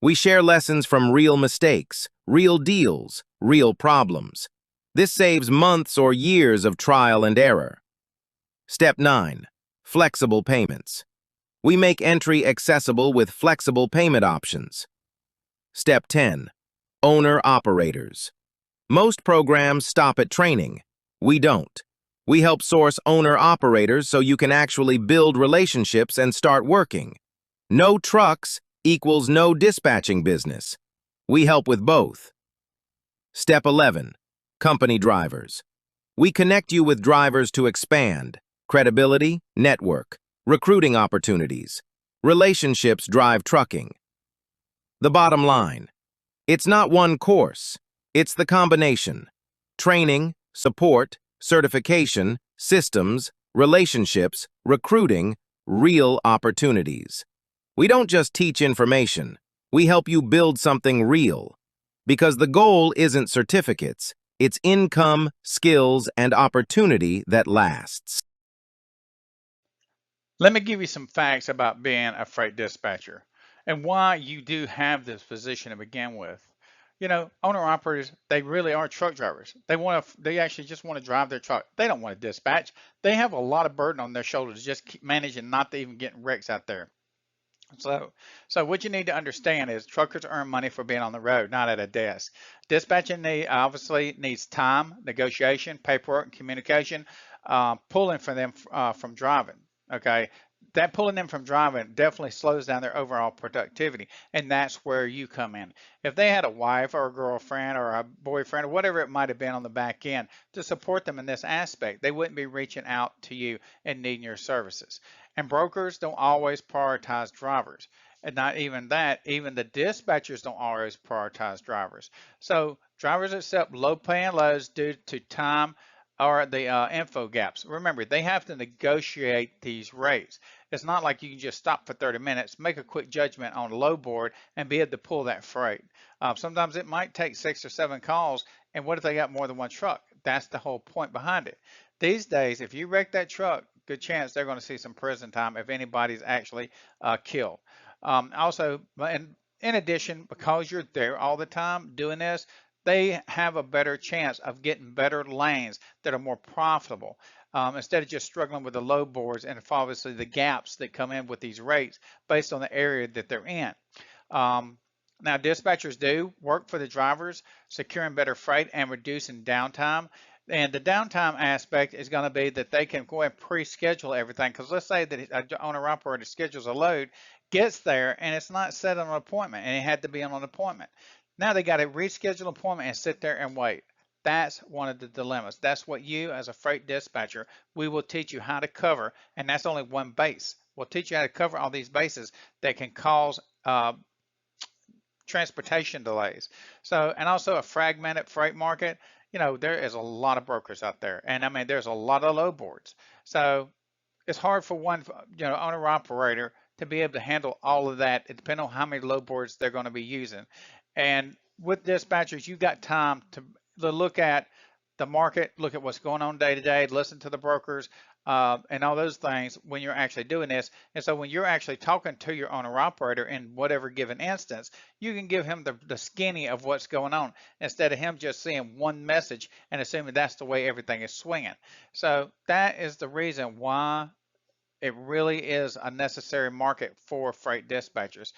We share lessons from real mistakes, real deals, real problems. This saves months or years of trial and error. Step 9. Flexible payments. We make entry accessible with flexible payment options. Step 10. Owner-operators. Most programs stop at training. We don't. We help source owner-operators so you can actually build relationships and start working. No trucks equals no dispatching business. We help with both. Step 11. Company drivers. We connect you with drivers to expand. Credibility, network, recruiting opportunities. Relationships drive trucking. The bottom line. It's not one course. It's the combination. Training, support, certification, systems, relationships, recruiting, real opportunities. We don't just teach information. We help you build something real. Because the goal isn't certificates. It's income, skills, and opportunity that lasts. Let me give you some facts about being a freight dispatcher and why you do have this position to begin with. Owner operators, they really are truck drivers. They actually just want to drive their truck. They don't want to dispatch. They have a lot of burden on their shoulders to just keep managing not to even getting wrecks out there. So what you need to understand is truckers earn money for being on the road, not at a desk. Dispatching obviously needs time, negotiation, paperwork, and communication, pulling for them from driving. Okay, that pulling them from driving definitely slows down their overall productivity, and that's where you come in. If they had a wife or a girlfriend or a boyfriend or whatever it might have been on the back end to support them in this aspect, they wouldn't be reaching out to you and needing your services. And brokers don't always prioritize drivers. And not even that, even the dispatchers don't always prioritize drivers. So drivers accept low paying loads due to time, or the info gaps. Remember, they have to negotiate these rates. It's not like you can just stop for 30 minutes, make a quick judgment on a low board, and be able to pull that freight. Sometimes it might take 6 or 7 calls, and what if they got more than one truck? That's the whole point behind it. These days, if you wreck that truck, good chance they're going to see some prison time if anybody's actually killed. Also, in addition, because you're there all the time doing this, they have a better chance of getting better lanes that are more profitable, instead of just struggling with the low boards and obviously the gaps that come in with these rates based on the area that they're in. Um, Now, dispatchers do work for the drivers, securing better freight and reducing downtime. And the downtime aspect is going to be that they can go and pre-schedule everything. Because let's say that an owner-operator schedules a load, gets there, and it's not set on an appointment, and it had to be on an appointment. Now they got to reschedule an appointment and sit there and wait. That's one of the dilemmas. That's what you, as a freight dispatcher, we will teach you how to cover, and that's only one base. We'll teach you how to cover all these bases that can cause transportation delays. So, and also a fragmented freight market. There is a lot of brokers out there, and I mean, there's a lot of low boards. So it's hard for one, owner operator to be able to handle all of that. It depends on how many load boards they're going to be using. And with dispatchers, you've got time to look at the market, look at what's going on day to day, listen to the brokers, and all those things when you're actually doing this. And so when you're actually talking to your owner operator in whatever given instance, you can give him the skinny of what's going on instead of him just seeing one message and assuming that's the way everything is swinging. So that is the reason why it really is a necessary market for freight dispatchers.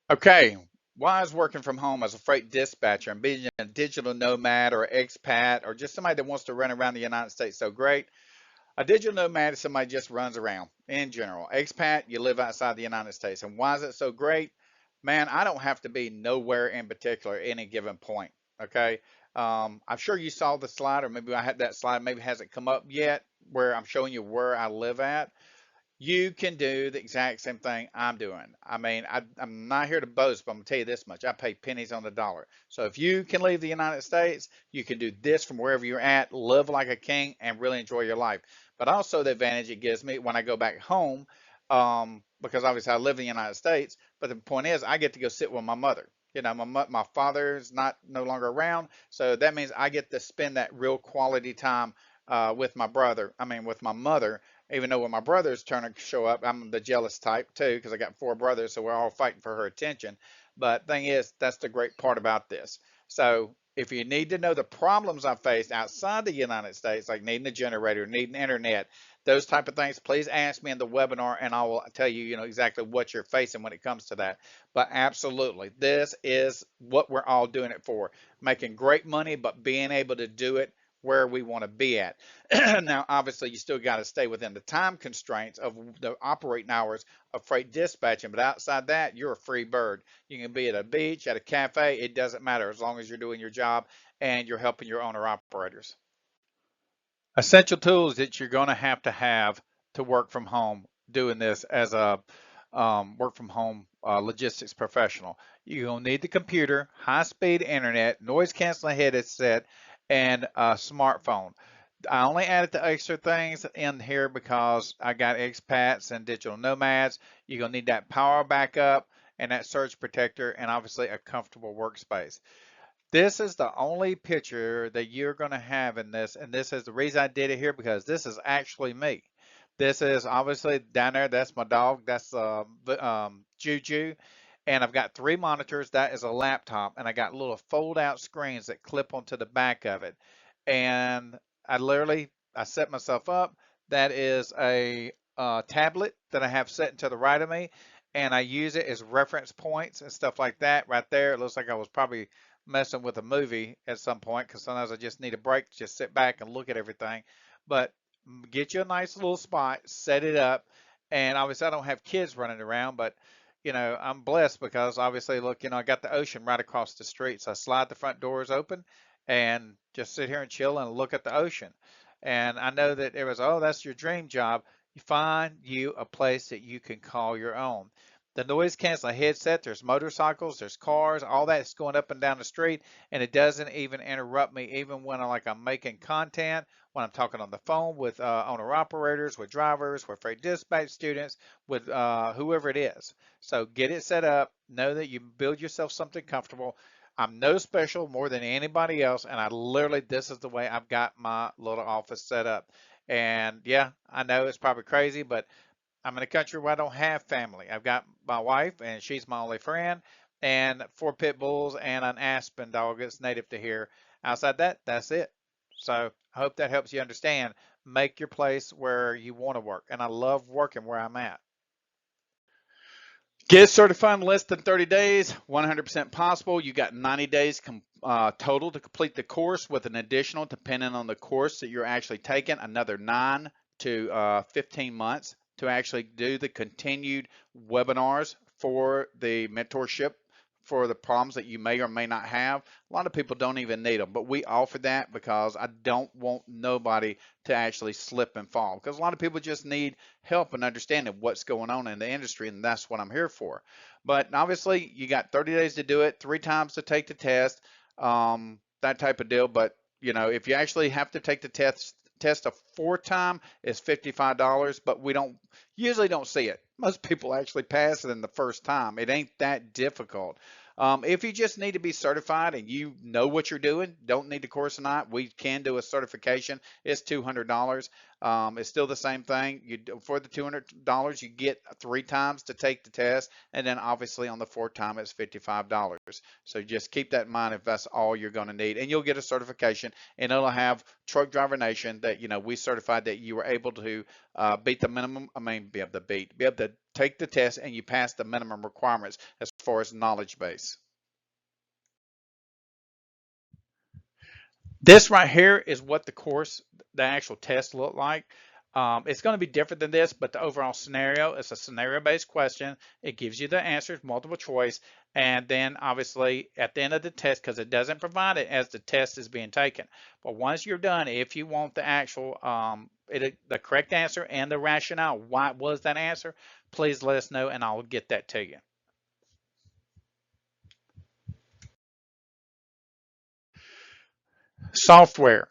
Okay, why is working from home as a freight dispatcher and being a digital nomad or expat or just somebody that wants to run around the United States so great? A digital nomad is somebody just runs around in general. Expat, you live outside the United States. And why is it so great? Man, I don't have to be nowhere in particular at any given point. Okay. I'm sure you saw the slide, or maybe I had that slide, maybe it hasn't come up yet, where I'm showing you where I live at. You can do the exact same thing I'm doing. I mean, I'm not here to boast, but I'm gonna tell you this much: I pay pennies on the dollar. So if you can leave the United States, you can do this from wherever you're at, live like a king, and really enjoy your life. But also the advantage it gives me when I go back home, because obviously I live in the United States. But the point is, I get to go sit with my mother. My father's not no longer around, so that means I get to spend that real quality time with my brother. I mean, with my mother, even though when my brother's turn to show up, I'm the jealous type too, because I got 4 brothers, so we're all fighting for her attention. But thing is, that's the great part about this. So if you need to know the problems I faced outside the United States, like needing a generator, needing internet, those type of things, please ask me in the webinar and I will tell you, exactly what you're facing when it comes to that. But absolutely, this is what we're all doing it for, making great money, but being able to do it where we want to be at. Now, obviously, you still got to stay within the time constraints of the operating hours of freight dispatching, but outside that, you're a free bird. You can be at a beach, at a cafe, it doesn't matter as long as you're doing your job and you're helping your owner operators. Essential tools that you're going to have to work from home doing this as a work from home logistics professional. You're going to need the computer, high speed internet, noise canceling headset, and a smartphone. I only added the extra things in here because I got expats and digital nomads. You're going to need that power backup and that surge protector and obviously a comfortable workspace. This is the only picture that you're going to have in this, and this is the reason I did it here because this is actually me. This is obviously down there. That's my dog. That's Juju, and I've got 3 monitors. That is a laptop, and I got little fold-out screens that clip onto the back of it. And I set myself up. That is a tablet that I have set to the right of me, and I use it as reference points and stuff like that. Right there, it looks like I was probably messing with a movie at some point because sometimes I just need a break to just sit back and look at everything. But get you a nice little spot, set it up, and obviously I don't have kids running around, but I'm blessed because obviously look, I got the ocean right across the street, so I slide the front doors open and just sit here and chill and look at the ocean. And I know that it was, oh, that's your dream job. You find you a place that you can call your own. The noise canceling headset, there's motorcycles, there's cars, all that's going up and down the street, and it doesn't even interrupt me, even when I'm making content, when I'm talking on the phone with owner operators, with drivers, with freight dispatch students, with whoever it is. So get it set up. Know that you build yourself something comfortable. I'm no special more than anybody else, and I literally, this is the way I've got my little office set up. And yeah, I know it's probably crazy, but I'm in a country where I don't have family. I've got my wife, and she's my only friend, and 4 pit bulls and an Aspen dog that's native to here. Outside that, that's it. So I hope that helps you understand. Make your place where you want to work. And I love working where I'm at. Get certified in less than 30 days, 100% possible. You got 90 days total to complete the course, with an additional, depending on the course that you're actually taking, another 9 to 15 months to actually do the continued webinars for the mentorship for the problems that you may or may not have. A lot of people don't even need them, but we offer that because I don't want nobody to actually slip and fall, because a lot of people just need help and understanding what's going on in the industry, and that's what I'm here for. But obviously, you got 30 days to do it, 3 times to take the test, that type of deal. But you know, if you actually have to take the test a 4th time, it's $55, but we usually don't see it. Most people actually pass it in the 1st time. It ain't that difficult. If you just need to be certified and you know what you're doing, don't need the course or not, we can do a certification. It's $200. It's still the same thing. For the $200, you get 3 times to take the test, and then obviously on the 4th time, it's $55. So just keep that in mind if that's all you're going to need, and you'll get a certification, and it'll have Truck Driver Nation that we certified that you were able to beat the minimum. I mean, be able to take the test, and you pass the minimum requirements as far as knowledge base. This right here is what the actual test looked like. It's going to be different than this, but the overall scenario is a scenario-based question. It gives you the answers, multiple choice, and then obviously at the end of the test, because it doesn't provide it as the test is being taken. But once you're done, if you want the actual the correct answer and the rationale, why it was that answer, please let us know, and I'll get that to you. Software.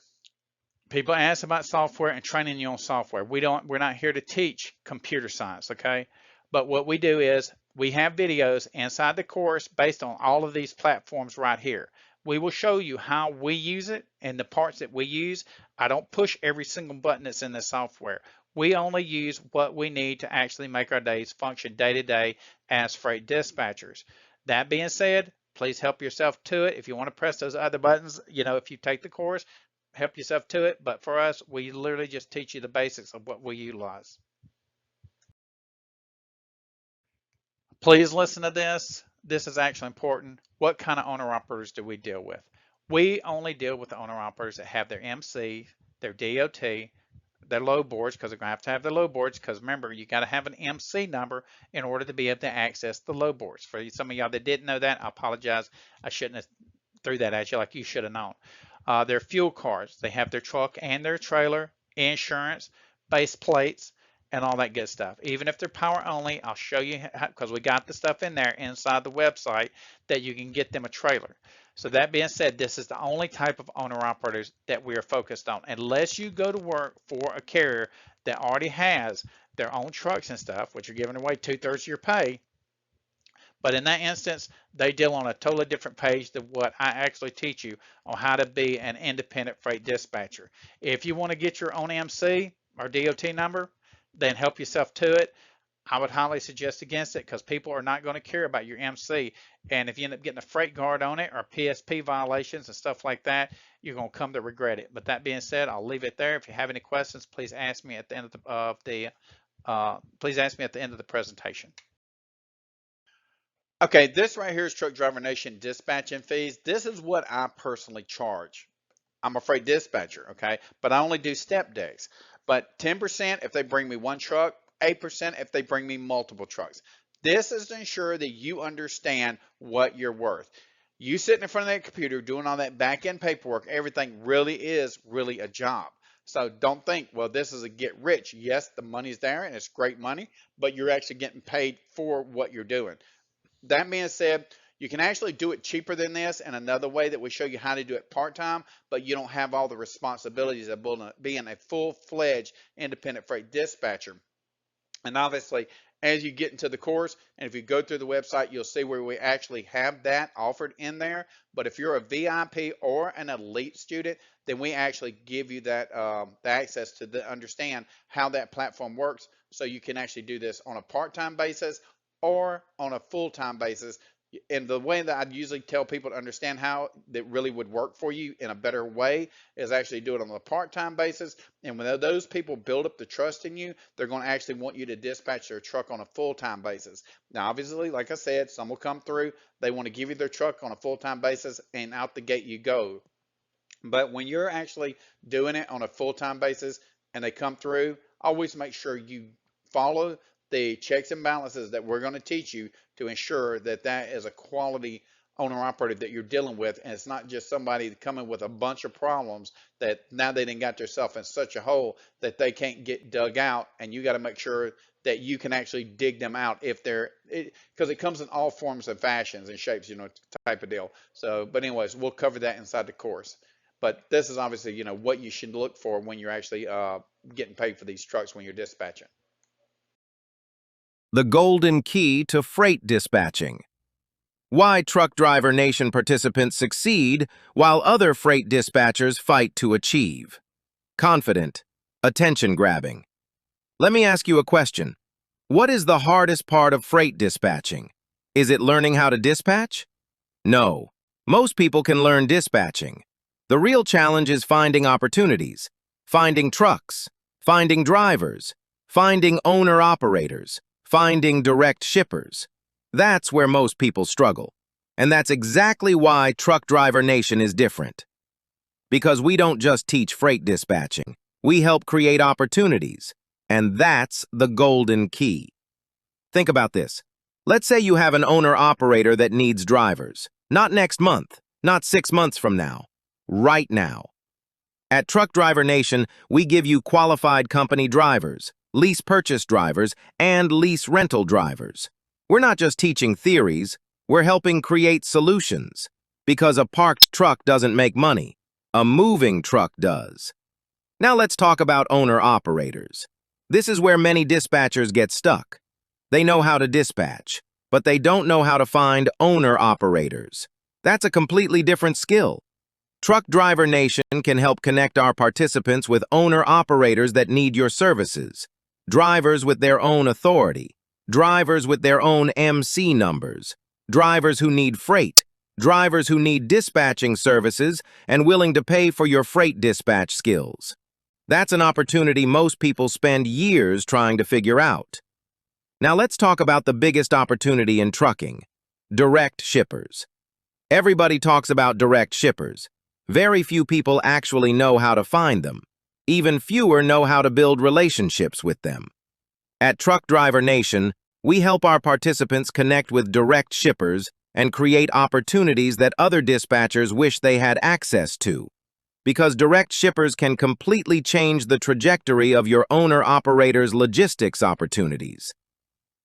People ask about software and training you on software. We're not here to teach computer science, okay? But what we do is we have videos inside the course based on all of these platforms right here. We will show you how we use it and the parts that we use. I don't push every single button that's in the software. We only use what we need to actually make our days function day to day as freight dispatchers. That being said, please help yourself to it. If you want to press those other buttons, if you take the course, help yourself to it. But for us, we literally just teach you the basics of what we utilize. Please listen to this. This is actually important. What kind of owner operators do we deal with? We only deal with the owner operators that have their MC, their DOT, their load boards, because they're going to have their load boards, because remember, you got to have an MC number in order to be able to access the load boards. For some of y'all that didn't know that, I apologize. I shouldn't have threw that at you like you should have known. Their fuel cards, they have their truck and their trailer, insurance, base plates, and all that good stuff. Even if they're power only, I'll show you how, because we got the stuff in there inside the website that you can get them a trailer. So that being said, this is the only type of owner operators that we are focused on. Unless you go to work for a carrier that already has their own trucks and stuff, which are giving away 2/3 of your pay. But in that instance, they deal on a totally different page than what I actually teach you on how to be an independent freight dispatcher. If you want to get your own MC or DOT number, then help yourself to it. I would highly suggest against it, because people are not going to care about your MC. And if you end up getting a freight guard on it or PSP violations and stuff like that, you're going to come to regret it. But that being said, I'll leave it there. If you have any questions, please ask me at the end of the presentation. Okay, this right here is Truck Driver Nation dispatching fees. This is what I personally charge. I'm a freight dispatcher, okay? But I only do step days. But 10% if they bring me one truck, 8% if they bring me multiple trucks. This is to ensure that you understand what you're worth. You sitting in front of that computer doing all that back end paperwork, everything really is a job. So don't think, well, this is a get rich. Yes, the money's there and it's great money, but you're actually getting paid for what you're doing. That being said, you can actually do it cheaper than this and another way that we show you how to do it part-time, but you don't have all the responsibilities of being a full-fledged independent freight dispatcher. And obviously, as you get into the course, and if you go through the website, you'll see where we actually have that offered in there. But if you're a VIP or an elite student, then we actually give you that the access to understand how that platform works, so you can actually do this on a part-time basis or on a full-time basis. And the way that I'd usually tell people to understand how that really would work for you in a better way is actually do it on a part-time basis. And when those people build up the trust in you, they're going to actually want you to dispatch their truck on a full-time basis. Now, obviously, like I said, some will come through. They want to give you their truck on a full-time basis, and out the gate you go. But when you're actually doing it on a full-time basis and they come through, always make sure you follow the checks and balances that we're going to teach you to ensure that that is a quality owner operator that you're dealing with, and it's not just somebody coming with a bunch of problems that now they done got themselves in such a hole that they can't get dug out, and you got to make sure that you can actually dig them out if they're, because it comes in all forms and fashions and shapes, type of deal. So, but anyways, we'll cover that inside the course. But this is obviously, what you should look for when you're actually getting paid for these trucks when you're dispatching. The golden key to freight dispatching. Why Truck Driver Nation participants succeed while other freight dispatchers fight to achieve. Confident, attention-grabbing. Let me ask you a question. What is the hardest part of freight dispatching? Is it learning how to dispatch? No. Most people can learn dispatching. The real challenge is finding opportunities, finding trucks, finding drivers, finding owner-operators, finding direct shippers. That's where most people struggle. And that's exactly why Truck Driver Nation is different. Because we don't just teach freight dispatching, we help create opportunities. And that's the golden key. Think about this. Let's say you have an owner-operator that needs drivers. Not next month, not 6 months from now. Right now. At Truck Driver Nation, we give you qualified company drivers, lease purchase drivers, and lease rental drivers. We're not just teaching theories, we're helping create solutions. Because a parked truck doesn't make money, a moving truck does. Now let's talk about owner-operators. This is where many dispatchers get stuck. They know how to dispatch, but they don't know how to find owner-operators. That's a completely different skill. Truck Driver Nation can help connect our participants with owner-operators that need your services, drivers with their own authority, drivers with their own MC numbers, drivers who need freight, drivers who need dispatching services and willing to pay for your freight dispatch skills. That's an opportunity most people spend years trying to figure out. Now let's talk about the biggest opportunity in trucking, direct shippers. Everybody talks about direct shippers. Very few people actually know how to find them. Even fewer know how to build relationships with them. At Truck Driver Nation, we help our participants connect with direct shippers and create opportunities that other dispatchers wish they had access to. Because direct shippers can completely change the trajectory of your owner-operator's logistics opportunities.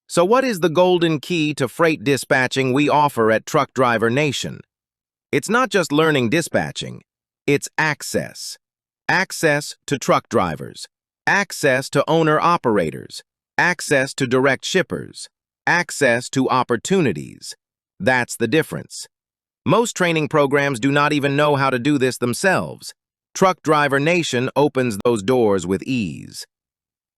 So what is the golden key to freight dispatching we offer at Truck Driver Nation? It's not just learning dispatching, it's access. Access to truck drivers, access to owner-operators, access to direct shippers, access to opportunities. That's the difference. Most training programs do not even know how to do this themselves. Truck Driver Nation opens those doors with ease.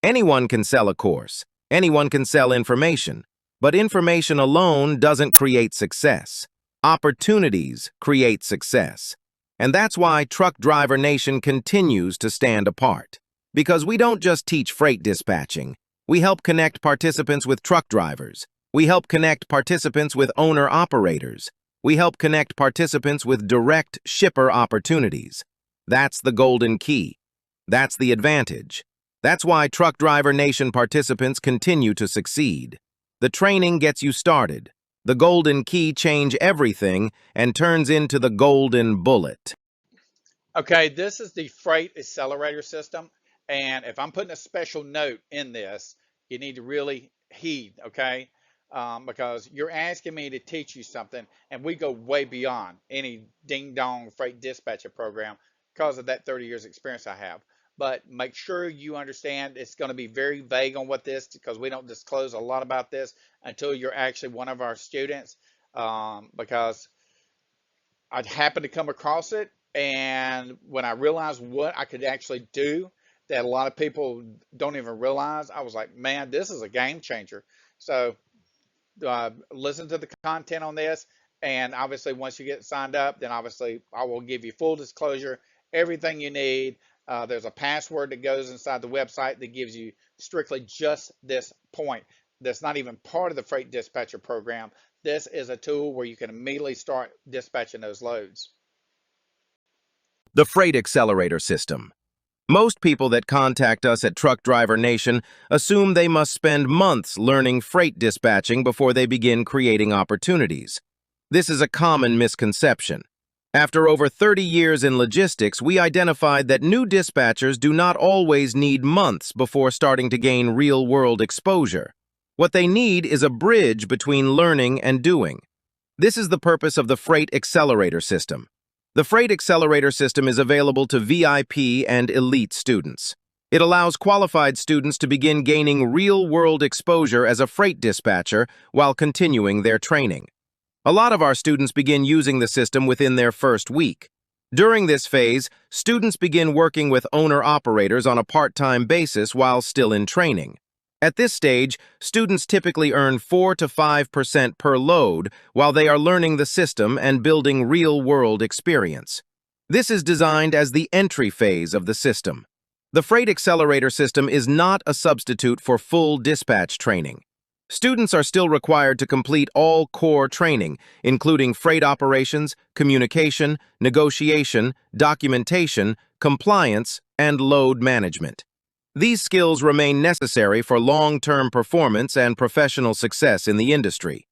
Anyone can sell a course, anyone can sell information, but information alone doesn't create success. Opportunities create success. And that's why Truck Driver Nation continues to stand apart. Because we don't just teach freight dispatching. We help connect participants with truck drivers. We help connect participants with owner-operators. We help connect participants with direct shipper opportunities. That's the golden key. That's the advantage. That's why Truck Driver Nation participants continue to succeed. The training gets you started. The golden key changes everything and turns into the golden bullet. Okay, this is the freight accelerator system. And if I'm putting a special note in this, you need to really heed, okay? Because you're asking me to teach you something, and we go way beyond any ding dong freight dispatcher program because of that 30 years experience I have. But make sure you understand it's going to be very vague on what this, because we don't disclose a lot about this until you're actually one of our students. Because I'd happened to come across it, and when I realized what I could actually do that a lot of people don't even realize, I was like, man, this is a game changer. So listen to the content on this, and obviously once you get signed up, then obviously I will give you full disclosure, everything you need. There's a password that goes inside the website that gives you strictly just this point. That's not even part of the freight dispatcher program. This is a tool where you can immediately start dispatching those loads. The Freight Accelerator System. Most people that contact us at Truck Driver Nation assume they must spend months learning freight dispatching before they begin creating opportunities. This is a common misconception. After over 30 years in logistics, we identified that new dispatchers do not always need months before starting to gain real-world exposure. What they need is a bridge between learning and doing. This is the purpose of the Freight Accelerator System. The Freight Accelerator System is available to VIP and elite students. It allows qualified students to begin gaining real-world exposure as a freight dispatcher while continuing their training. A lot of our students begin using the system within their first week. During this phase, students begin working with owner-operators on a part-time basis while still in training. At this stage, students typically earn 4 to 5% per load while they are learning the system and building real-world experience. This is designed as the entry phase of the system. The Freight Accelerator System is not a substitute for full dispatch training. Students are still required to complete all core training, including freight operations, communication, negotiation, documentation, compliance, and load management. These skills remain necessary for long-term performance and professional success in the industry.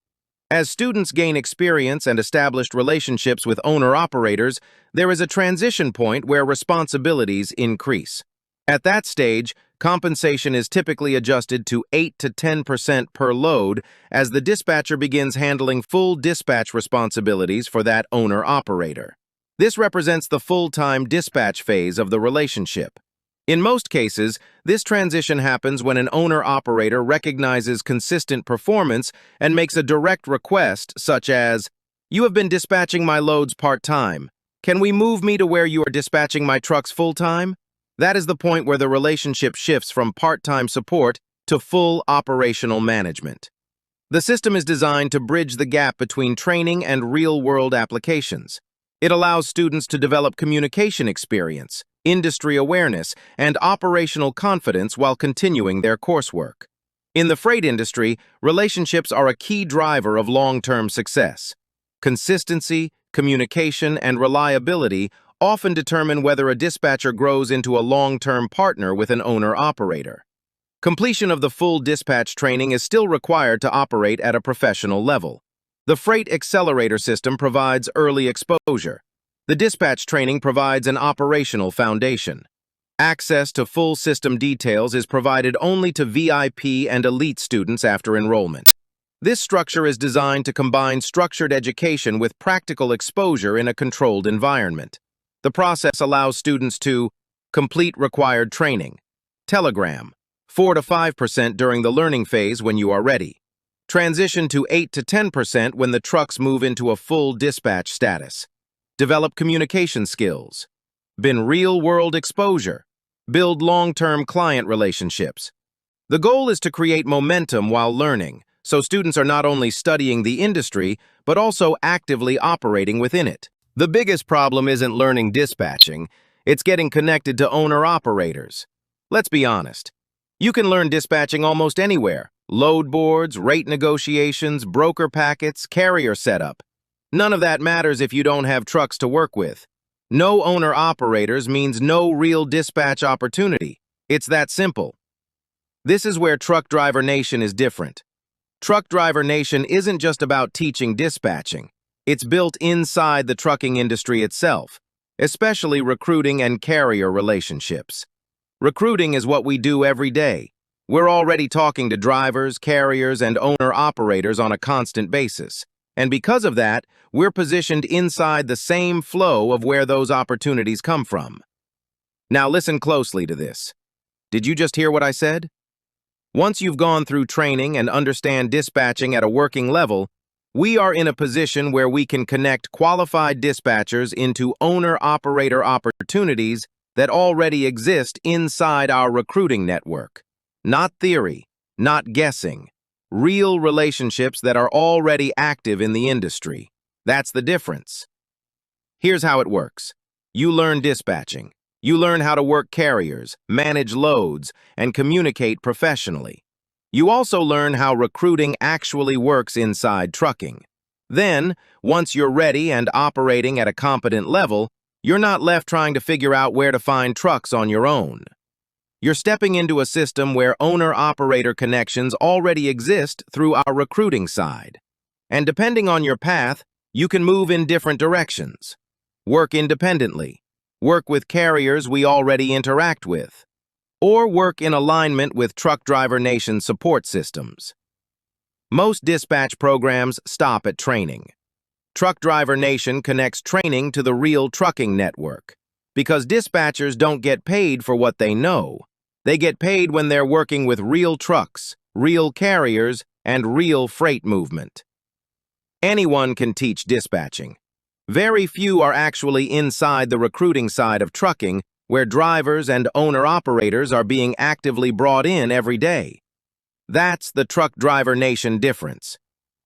As students gain experience and established relationships with owner-operators, there is a transition point where responsibilities increase. At that stage, compensation is typically adjusted to 8 to 10% per load as the dispatcher begins handling full dispatch responsibilities for that owner-operator. This represents the full-time dispatch phase of the relationship. In most cases, this transition happens when an owner-operator recognizes consistent performance and makes a direct request, such as, "You have been dispatching my loads part-time. Can we move me to where you are dispatching my trucks full-time?" That is the point where the relationship shifts from part-time support to full operational management. The system is designed to bridge the gap between training and real-world applications. It allows students to develop communication experience, industry awareness, and operational confidence while continuing their coursework. In the freight industry, relationships are a key driver of long-term success. Consistency, communication, and reliability often determine whether a dispatcher grows into a long-term partner with an owner-operator. Completion of the full dispatch training is still required to operate at a professional level. The Freight Accelerator System provides early exposure. The dispatch training provides an operational foundation. Access to full system details is provided only to VIP and elite students after enrollment. This structure is designed to combine structured education with practical exposure in a controlled environment. The process allows students to complete required training. Telegram, 4 to 5% during the learning phase when you are ready. Transition to 8 to 10% when the trucks move into a full dispatch status. Develop communication skills. Bin real-world exposure. Build long-term client relationships. The goal is to create momentum while learning, so students are not only studying the industry, but also actively operating within it. The biggest problem isn't learning dispatching, it's getting connected to owner-operators. Let's be honest. You can learn dispatching almost anywhere. Load boards, rate negotiations, broker packets, carrier setup. None of that matters if you don't have trucks to work with. No owner-operators means no real dispatch opportunity. It's that simple. This is where Truck Driver Nation is different. Truck Driver Nation isn't just about teaching dispatching. It's built inside the trucking industry itself. especially recruiting and carrier relationships. Recruiting is what we do every day. We're already talking to drivers, carriers, and owner-operators on a constant basis. And because of that, we're positioned inside the same flow of where those opportunities come from. Now listen closely to this. Did you just hear what I said? Once you've gone through training and understand dispatching at a working level, we are in a position where we can connect qualified dispatchers into owner-operator opportunities that already exist inside our recruiting network. Not theory, not guessing. Real relationships that are already active in the industry. That's the difference. Here's how it works. You learn dispatching. You learn how to work carriers, manage loads, and communicate professionally. You also learn how recruiting actually works inside trucking. Then, once you're ready and operating at a competent level, you're not left trying to figure out where to find trucks on your own. You're stepping into a system where owner-operator connections already exist through our recruiting side. And depending on your path, you can move in different directions. Work independently. Work with carriers we already interact with. Or work in alignment with Truck Driver Nation support systems. Most dispatch programs stop at training. Truck Driver Nation connects training to the real trucking network. Because dispatchers don't get paid for what they know. They get paid when they're working with real trucks, real carriers, and real freight movement. Anyone can teach dispatching. Very few are actually inside the recruiting side of trucking, where drivers and owner-operators are being actively brought in every day. That's the Truck Driver Nation difference.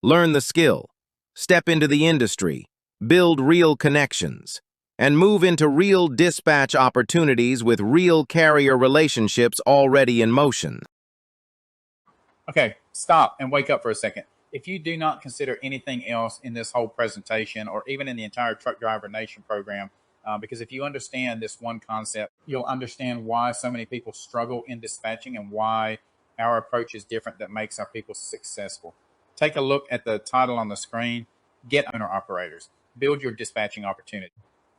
Learn the skill, step into the industry, build real connections, and move into real dispatch opportunities with real carrier relationships already in motion. Okay, stop and wake up for a second. If you do not consider anything else in this whole presentation or even in the entire Truck Driver Nation program, because if you understand this one concept, you'll understand why so many people struggle in dispatching and why our approach is different that makes our people successful. Take a look at the title on the screen, Get Owner Operators, Build Your Dispatching Opportunity.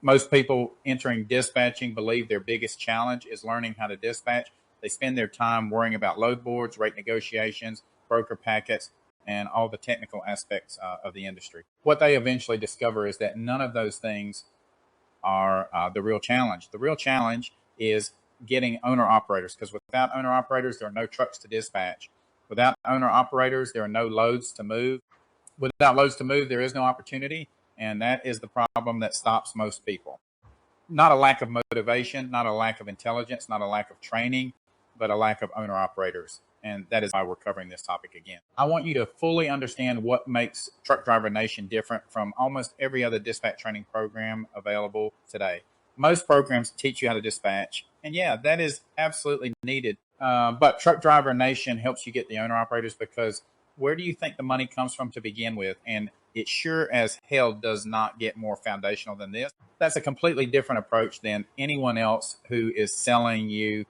Most people entering dispatching believe their biggest challenge is learning how to dispatch. They spend their time worrying about load boards, rate negotiations, broker packets, and all the technical aspects of the industry. What they eventually discover is that none of those things are the real challenge. The real challenge is getting owner operators, because without owner operators, there are no trucks to dispatch. Without owner operators, there are no loads to move. Without loads to move, there is no opportunity, and that is the problem that stops most people. Not a lack of motivation, not a lack of intelligence, not a lack of training, but a lack of owner operators. And that is why we're covering this topic again. I want you to fully understand what makes Truck Driver Nation different from almost every other dispatch training program available today. Most programs teach you how to dispatch, and yeah, that is absolutely needed. But Truck Driver Nation helps you get the owner operators, because where do you think the money comes from to begin with? And it sure as hell does not get more foundational than this. That's a completely different approach than anyone else who is selling you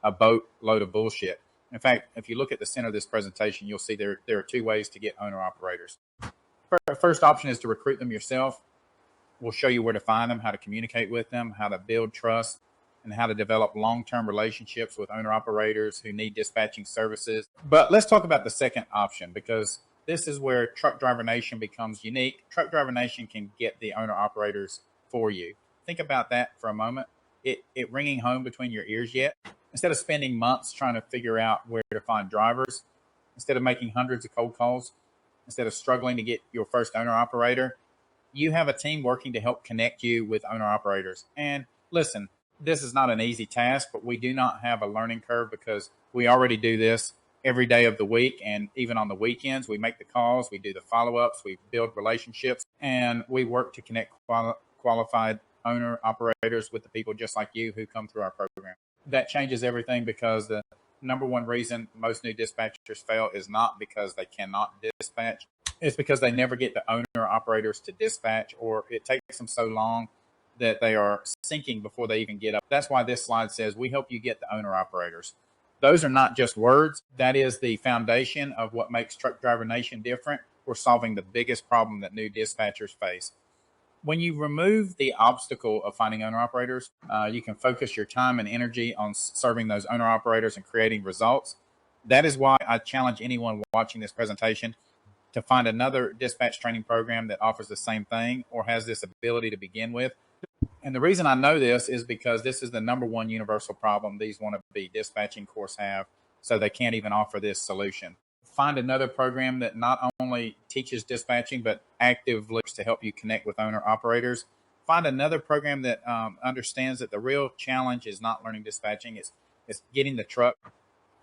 a boatload of bullshit. In fact, if you look at the center of this presentation, you'll see there are two ways to get owner operators. First option is to recruit them yourself. We'll show you where to find them, how to communicate with them, how to build trust, and how to develop long-term relationships with owner operators who need dispatching services. But let's talk about the second option, because this is where Truck Driver Nation becomes unique. Truck Driver Nation can get the owner operators for you. Think about that for a moment. It ringing home between your ears yet? Instead of spending months trying to figure out where to find drivers, instead of making hundreds of cold calls, instead of struggling to get your first owner operator, you have a team working to help connect you with owner operators. And listen, this is not an easy task, but we do not have a learning curve, because we already do this every day of the week. And even on the weekends, we make the calls, we do the follow-ups, we build relationships, and we work to connect qualified owner operators with the people just like you who come through our program. That changes everything, because the number one reason most new dispatchers fail is not because they cannot dispatch. It's because they never get the owner operators to dispatch, or it takes them so long that they are sinking before they even get up. That's why this slide says we help you get the owner operators. Those are not just words. That is the foundation of what makes Truck Driver Nation different. We're solving the biggest problem that new dispatchers face. When you remove the obstacle of finding owner operators, you can focus your time and energy on serving those owner operators and creating results. That is why I challenge anyone watching this presentation to find another dispatch training program that offers the same thing or has this ability to begin with. And the reason I know this is because this is the number one universal problem these wannabe dispatching courses have, so they can't even offer this solution. Find another program that not only teaches dispatching, but actively to help you connect with owner operators. Find another program that understands that the real challenge is not learning dispatching, it's getting the truck.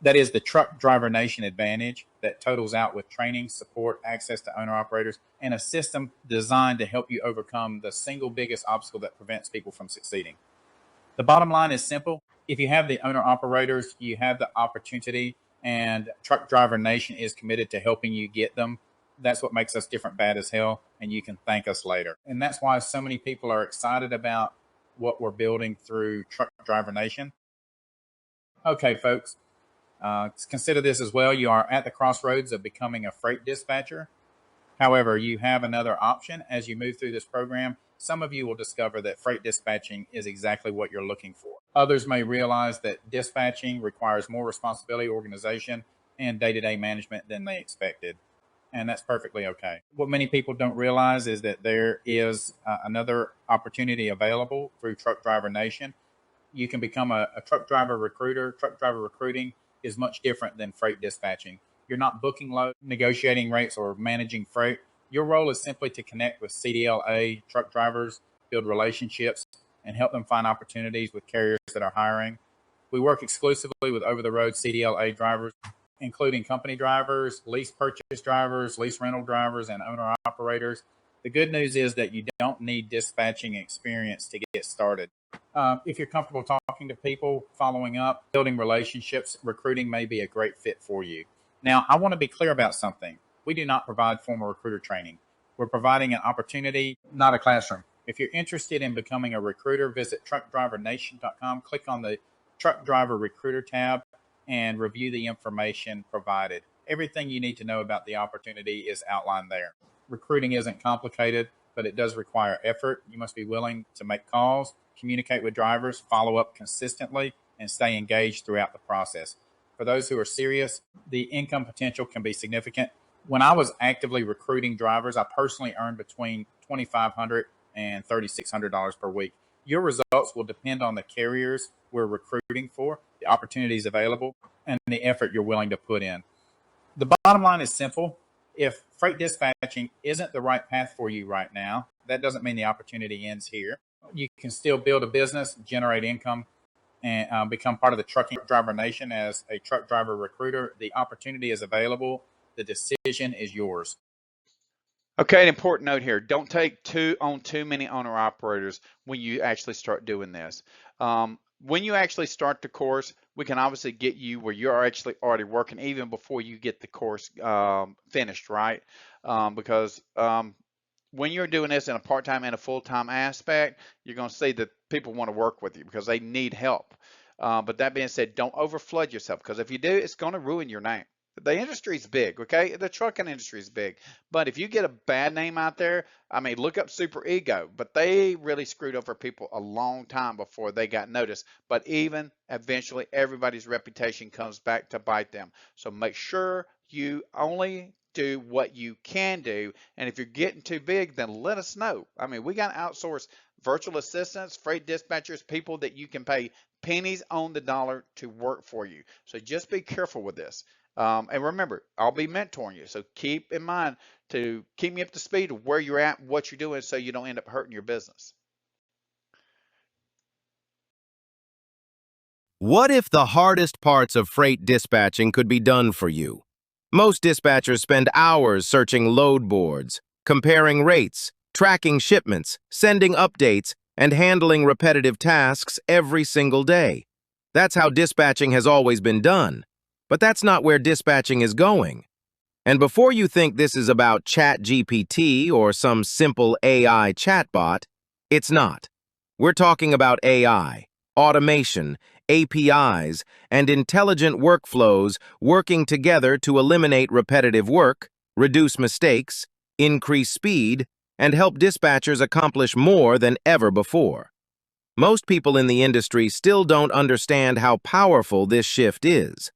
That is the truck driver nation advantage that totals out with training, support, access to owner operators, and a system designed to help you overcome the single biggest obstacle that prevents people from succeeding. The bottom line is simple. If you have the owner operators, you have the opportunity, and Truck Driver Nation is committed to helping you get them. That's what makes us different bad as hell, and you can thank us later. And that's why so many people are excited about what we're building through Truck Driver Nation. Okay, folks, consider this as well. You are at the crossroads of becoming a freight dispatcher. However, you have another option as you move through this program. Some of you will discover that freight dispatching is exactly what you're looking for. Others may realize that dispatching requires more responsibility, organization, and day-to-day management than they expected. And that's perfectly okay. What many people don't realize is that there is another opportunity available through Truck Driver Nation. You can become a truck driver recruiter. Truck driver recruiting is much different than freight dispatching. You're not booking loads, negotiating rates, or managing freight. Your role is simply to connect with CDLA truck drivers, build relationships, and help them find opportunities with carriers that are hiring. We work exclusively with over-the-road CDLA drivers, including company drivers, lease purchase drivers, lease rental drivers, and owner operators. The good news is that you don't need dispatching experience to get started. If you're comfortable talking to people, following up, building relationships, recruiting may be a great fit for you. Now, I want to be clear about something. We do not provide formal recruiter training. We're providing an opportunity, not a classroom. If you're interested in becoming a recruiter, visit truckdrivernation.com, click on the Truck Driver Recruiter tab, and review the information provided. Everything you need to know about the opportunity is outlined there. Recruiting isn't complicated, but it does require effort. You must be willing to make calls, communicate with drivers, follow up consistently, and stay engaged throughout the process. For those who are serious, the income potential can be significant. When I was actively recruiting drivers, I personally earned between $2,500 and $3,600 per week. Your results will depend on the carriers we're recruiting for, the opportunities available, and the effort you're willing to put in. The bottom line is simple. If freight dispatching isn't the right path for you right now, that doesn't mean the opportunity ends here. You can still build a business, generate income, and become part of the trucking driver nation as a truck driver recruiter. The opportunity is available. The decision is yours. Okay, an important note here. Don't take too many owner operators when you actually start doing this. When you actually start the course, we can obviously get you where you're actually already working even before you get the course finished, right? Because when you're doing this in a part-time and a full-time aspect, you're going to see that people want to work with you because they need help. But that being said, don't overflood yourself because if you do, it's going to ruin your name. The industry is big, okay? The trucking industry is big. But if you get a bad name out there, I mean, look up Super Ego. But they really screwed over people a long time before they got noticed. But even eventually, everybody's reputation comes back to bite them. So make sure you only do what you can do. And if you're getting too big, then let us know. I mean, we got to outsource virtual assistants, freight dispatchers, people that you can pay pennies on the dollar to work for you. So just be careful with this. And remember, I'll be mentoring you. So keep in mind to keep me up to speed of where you're at, what you're doing, so you don't end up hurting your business. What if the hardest parts of freight dispatching could be done for you? Most dispatchers spend hours searching load boards, comparing rates, tracking shipments, sending updates, and handling repetitive tasks every single day. That's how dispatching has always been done. But that's not where dispatching is going. And before you think this is about ChatGPT or some simple AI chatbot, it's not. We're talking about AI, automation, APIs, and intelligent workflows working together to eliminate repetitive work, reduce mistakes, increase speed, and help dispatchers accomplish more than ever before. Most people in the industry still don't understand how powerful this shift is.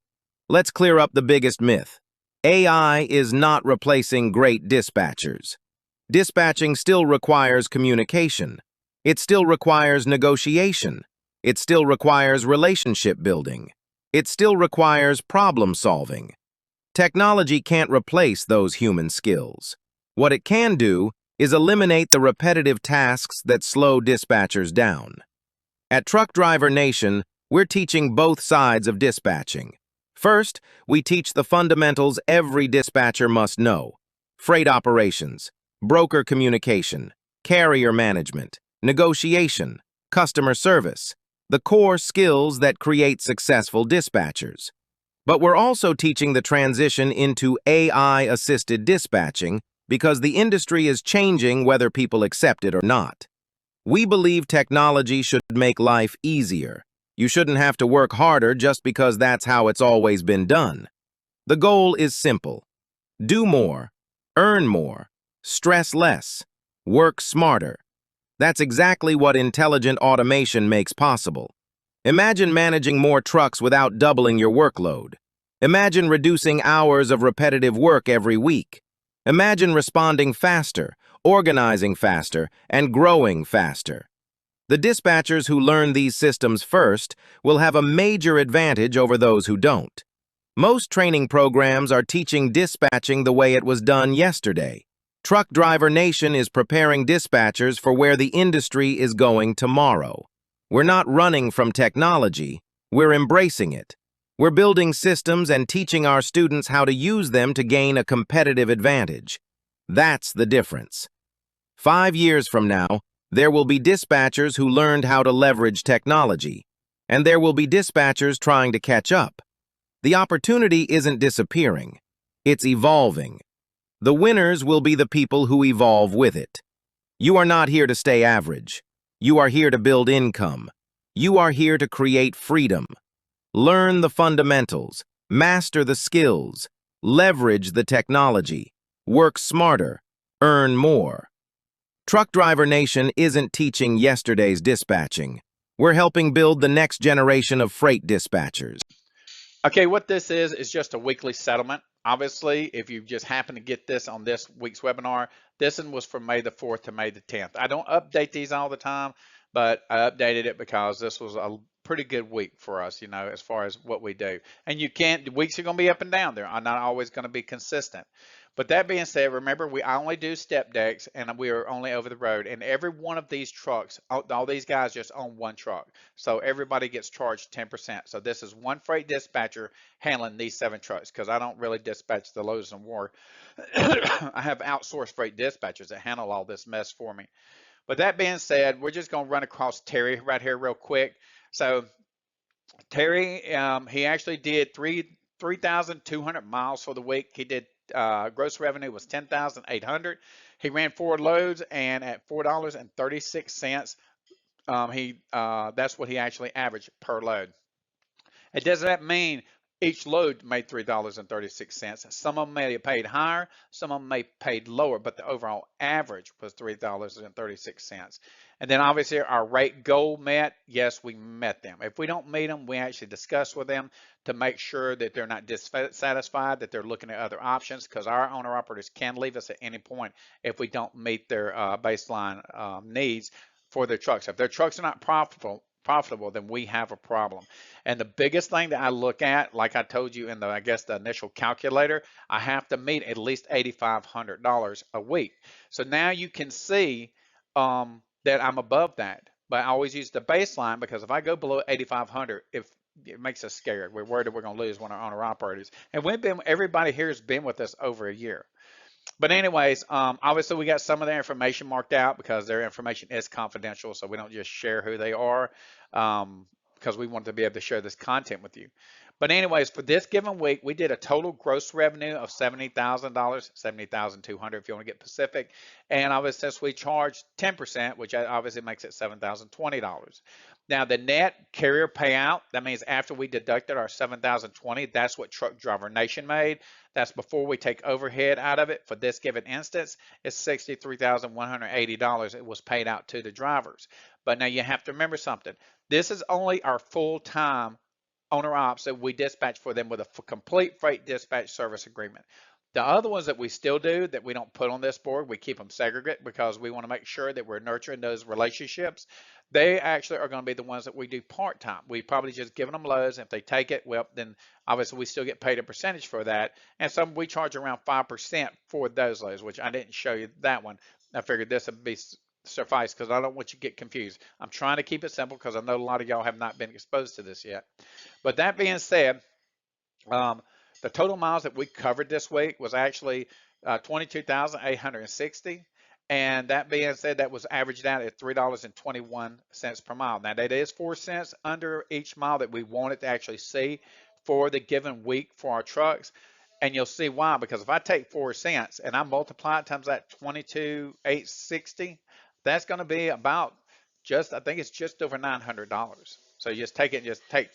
Let's clear up the biggest myth. AI is not replacing great dispatchers. Dispatching still requires communication. It still requires negotiation. It still requires relationship building. It still requires problem solving. Technology can't replace those human skills. What it can do is eliminate the repetitive tasks that slow dispatchers down. At Truck Driver Nation, we're teaching both sides of dispatching. First, we teach the fundamentals every dispatcher must know: freight operations, broker communication, carrier management, negotiation, customer service, the core skills that create successful dispatchers. But we're also teaching the transition into AI-assisted dispatching because the industry is changing whether people accept it or not. We believe technology should make life easier. You shouldn't have to work harder just because that's how it's always been done. The goal is simple: do more, earn more, stress less, work smarter. That's exactly what intelligent automation makes possible. Imagine managing more trucks without doubling your workload. Imagine reducing hours of repetitive work every week. Imagine responding faster, organizing faster, and growing faster. The dispatchers who learn these systems first will have a major advantage over those who don't. Most training programs are teaching dispatching the way it was done yesterday. Truck Driver Nation is preparing dispatchers for where the industry is going tomorrow. We're not running from technology, we're embracing it. We're building systems and teaching our students how to use them to gain a competitive advantage. That's the difference. 5 years from now, there will be dispatchers who learned how to leverage technology, and there will be dispatchers trying to catch up. The opportunity isn't disappearing, it's evolving. The winners will be the people who evolve with it. You are not here to stay average. You are here to build income. You are here to create freedom. Learn the fundamentals, master the skills, leverage the technology, work smarter, earn more. Truck Driver Nation isn't teaching yesterday's dispatching. We're helping build the next generation of freight dispatchers. Okay, what this is just a weekly settlement. Obviously, if you just happen to get this on this week's webinar, this one was from May the 4th to May the 10th. I don't update these all the time, but I updated it because this was a pretty good week for us, as far as what we do. And the weeks are going to be up and down. They're not always going to be consistent. But that being said, remember, I only do step decks and we are only over the road. And every one of these trucks, all these guys just own one truck. So everybody gets charged 10%. So this is one freight dispatcher handling these 7 trucks because I don't really dispatch the loads and more. I have outsourced freight dispatchers that handle all this mess for me. But that being said, we're just going to run across Terry right here real quick. So Terry, he actually did 3,200 miles for the week. He did gross revenue was 10,800. He ran 4 loads, and at $4.36, that's what he actually averaged per load. It does that mean each load made $3.36. Some of them may have paid higher, some of them may have paid lower, but the overall average was $3.36. And then obviously our rate goal met. Yes, we met them. If we don't meet them, we actually discuss with them to make sure that they're not dissatisfied, that they're looking at other options, because our owner operators can leave us at any point if we don't meet their baseline needs for their trucks. If their trucks are not profitable, then we have a problem. And the biggest thing that I look at, like I told you in the initial calculator, I have to meet at least $8,500 a week. So now you can see that I'm above that. But I always use the baseline, because if I go below 8,500, if it makes us scared, we're worried that we're going to lose one of our owner operators. And everybody here has been with us over a year. But anyways, obviously we got some of their information marked out because their information is confidential, so we don't just share who they are, because we want to be able to share this content with you. But anyways, for this given week, we did a total gross revenue of $70,000, $70,200 if you want to get specific. And obviously, since we charged 10%, which obviously makes it $7,020. Now the net carrier payout, that means after we deducted our 7,020, that's what Truck Driver Nation made. That's before we take overhead out of it. For this given instance, it's $63,180. It was paid out to the drivers. But now you have to remember something. This is only our full-time owner ops that we dispatch for them with a complete freight dispatch service agreement. The other ones that we still do that we don't put on this board, we keep them segregate because we want to make sure that we're nurturing those relationships. They actually are going to be the ones that we do part-time. We probably just giving them loads. If they take it, well, then obviously we still get paid a percentage for that. And some we charge around 5% for those loads, which I didn't show you that one. I figured this would be suffice because I don't want you to get confused. I'm trying to keep it simple because I know a lot of y'all have not been exposed to this yet. But that being said, the total miles that we covered this week was actually 22,860. And that being said, that was averaged out at $3.21 per mile. Now, that is 4 cents under each mile that we wanted to actually see for the given week for our trucks. And you'll see why, because if I take 4 cents and I multiply it times that 22,860, that's going to be about I think it's just over $900. So you just take it and just take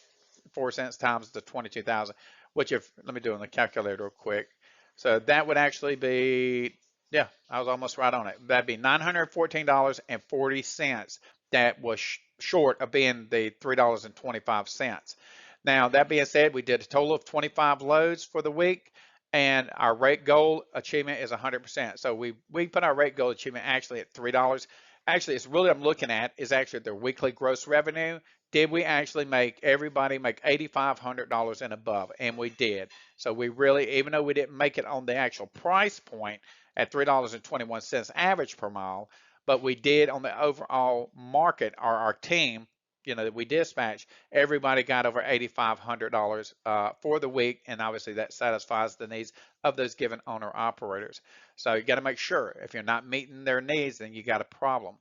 4 cents times the 22,000, which let me do it on the calculator real quick. So that would actually be, yeah, I was almost right on it. That'd be $914.40 that was short of being the $3.25. Now, that being said, we did a total of 25 loads for the week, and our rate goal achievement is 100%. So we put our rate goal achievement actually at $3. Actually, it's really I'm looking at is actually their weekly gross revenue. Did we actually make everybody make $8,500 and above? And we did. So we really, even though we didn't make it on the actual price point at $3.21 average per mile, but we did on the overall market, our team, that we dispatch, everybody got over $8,500 for the week, and obviously that satisfies the needs of those given owner operators. So you got to make sure if you're not meeting their needs, then you got a problem.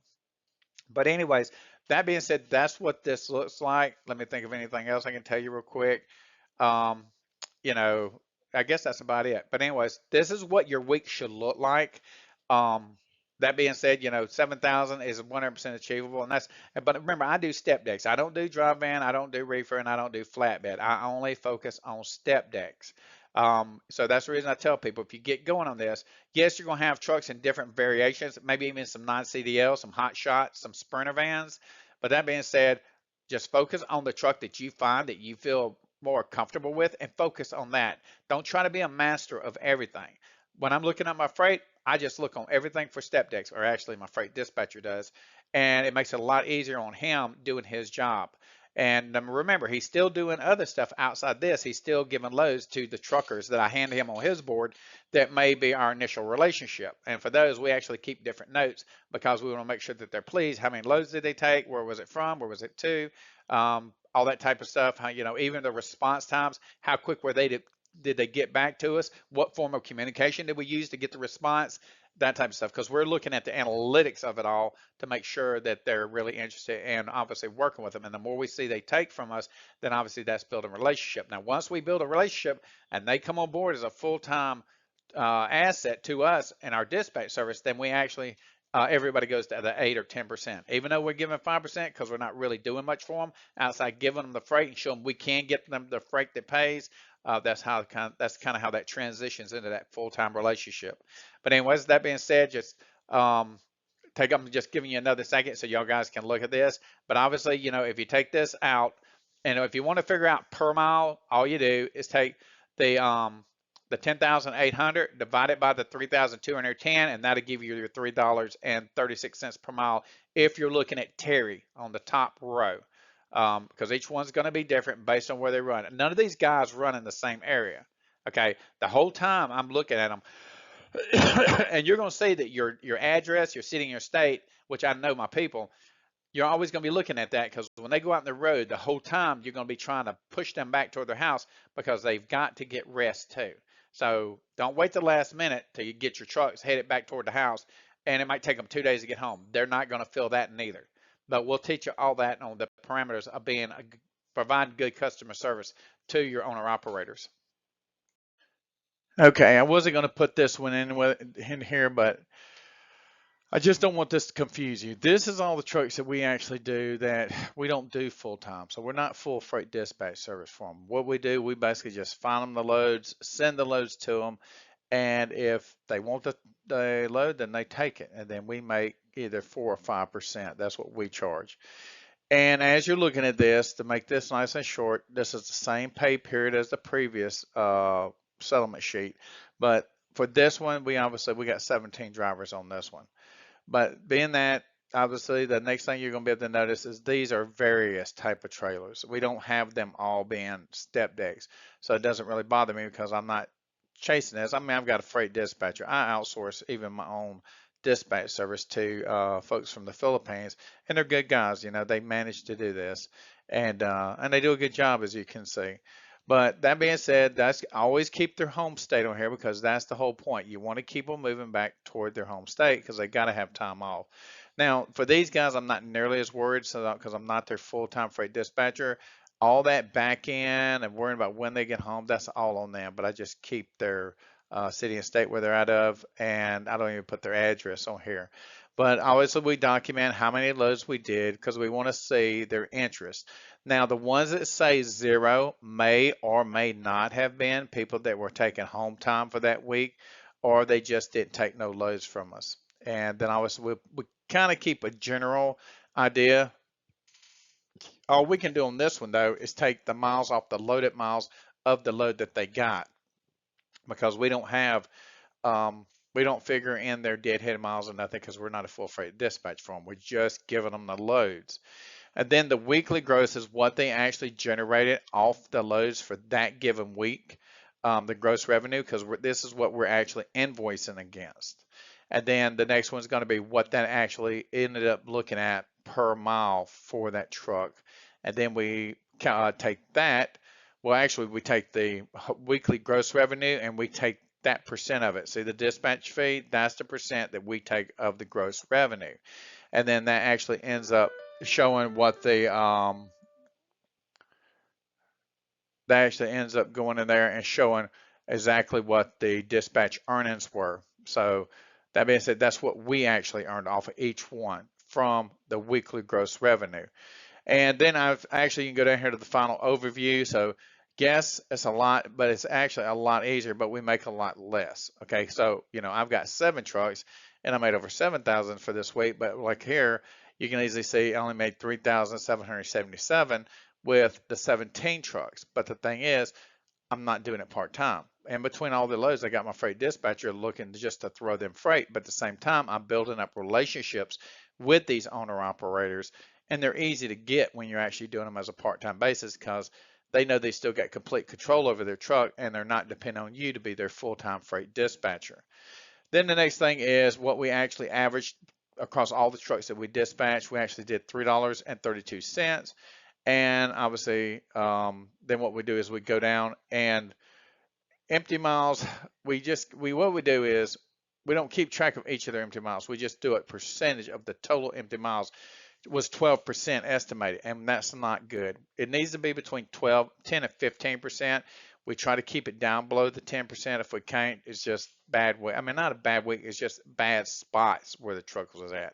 But anyways, that being said, that's what this looks like. Let me think of anything else I can tell you real quick. Um, you know, I guess that's about it. But anyways, this is what your week should look like. That being said, 7,000 is 100% achievable, and but remember, I do step decks. I don't do dry van, I don't do reefer, and I don't do flatbed. I only focus on step decks. So that's the reason I tell people, if you get going on this, yes, you're going to have trucks in different variations, maybe even some non-CDL, some hot shots, some Sprinter vans. But that being said, just focus on the truck that you find that you feel more comfortable with and focus on that. Don't try to be a master of everything. When I'm looking at my freight, I just look on everything for step decks, or actually my freight dispatcher does, and it makes it a lot easier on him doing his job. And remember, he's still doing other stuff outside this. He's still giving loads to the truckers that I hand him on his board that may be our initial relationship. And for those, we actually keep different notes because we want to make sure that they're pleased. How many loads did they take? Where was it from? Where was it to? All that type of stuff. How, even the response times, how quick were they did they get back to us? What form of communication did we use to get the response? That type of stuff, because we're looking at the analytics of it all to make sure that they're really interested and obviously working with them. And the more we see they take from us, then obviously that's building a relationship. Now, once we build a relationship and they come on board as a full-time asset to us and our dispatch service, then we actually everybody goes to the 8 or 10%. Even though we're giving 5% because we're not really doing much for them outside giving them the freight and show them we can get them the freight that pays. That's kind of how that transitions into that full-time relationship. But anyways, that being said, just I'm just giving you another second so y'all guys can look at this. But obviously, if you take this out, and if you want to figure out per mile, all you do is take the 10,800 divided by the 3,210, and that'll give you your $3.36 per mile if you're looking at Terry on the top row. Because each one's going to be different based on where they run. None of these guys run in the same area. Okay, the whole time I'm looking at them, and you're going to see that your address, your city, and your state, which I know my people, you're always going to be looking at that because when they go out on the road, the whole time you're going to be trying to push them back toward their house because they've got to get rest too. So don't wait the last minute till you get your trucks headed back toward the house, and it might take them 2 days to get home. They're not going to feel that neither. But we'll teach you all that on the parameters of providing good customer service to your owner operators. Okay, I wasn't going to put this one in here, but I just don't want this to confuse you. This is all the trucks that we actually do that we don't do full time. So we're not full freight dispatch service for them. What we do, we basically just find them the loads, send the loads to them, and if they want the load, then they take it, and then we make either 4 or 5%. That's what we charge. And as you're looking at this, to make this nice and short, this is the same pay period as the previous settlement sheet, but for this one, we got 17 drivers on this one. But being that, obviously, the next thing you're going to be able to notice is these are various type of trailers. We don't have them all being step decks, so it doesn't really bother me because I'm not chasing this. I mean, I've got a freight dispatcher. I outsource even my own dispatch service to folks from the Philippines, and they're good guys. You know, they manage to do this, and they do a good job, as you can see. But that being said, that's always keep their home state on here because that's the whole point. You want to keep them moving back toward their home state because they got to have time off. Now, for these guys, I'm not nearly as worried so because I'm not their full-time freight dispatcher. All that back end and worrying about when they get home, that's all on them. But I just keep their city and state where they're out of, and I don't even put their address on here. But obviously, we document how many loads we did because we want to see their interest. Now, the ones that say zero may or may not have been people that were taking home time for that week, or they just didn't take no loads from us. And then obviously we kind of keep a general idea. All we can do on this one though is take the miles off the loaded miles of the load that they got because we don't figure in their deadhead miles or nothing because we're not a full freight dispatch for them. We're just giving them the loads. And then the weekly gross is what they actually generated off the loads for that given week, the gross revenue, because this is what we're actually invoicing against. And then the next one's going to be what that actually ended up looking at per mile for that truck. And then we take that. Well, actually, we take the weekly gross revenue and we take that percent of it. See the dispatch fee? That's the percent that we take of the gross revenue. And then that actually ends up showing what that actually ends up going in there and showing exactly what the dispatch earnings were. So that being said, that's what we actually earned off of each one from the weekly gross revenue. And then I've actually, you can go down here to the final overview. So yes, it's a lot, but it's actually a lot easier, but we make a lot less. Okay. So, I've got 7 trucks and I made over 7,000 for this week, but like here, you can easily see I only made 3,777 with the 17 trucks. But the thing is, I'm not doing it part-time. And between all the loads, I got my freight dispatcher looking just to throw them freight. But at the same time, I'm building up relationships with these owner operators. And they're easy to get when you're actually doing them as a part-time basis because they know they still got complete control over their truck and they're not depending on you to be their full-time freight dispatcher. Then the next thing is what we actually averaged across all the trucks that we dispatched. We actually did $3.32. And obviously, then what we do is we go down and empty miles. What we do is we don't keep track of each of their empty miles. We just do a percentage of the total empty miles. It was 12% estimated, and that's not good. It needs to be between 10 and 15%. We try to keep it down below the 10%. If we can't, it's just bad week. I mean, not a bad week. It's just bad spots where the truck was at.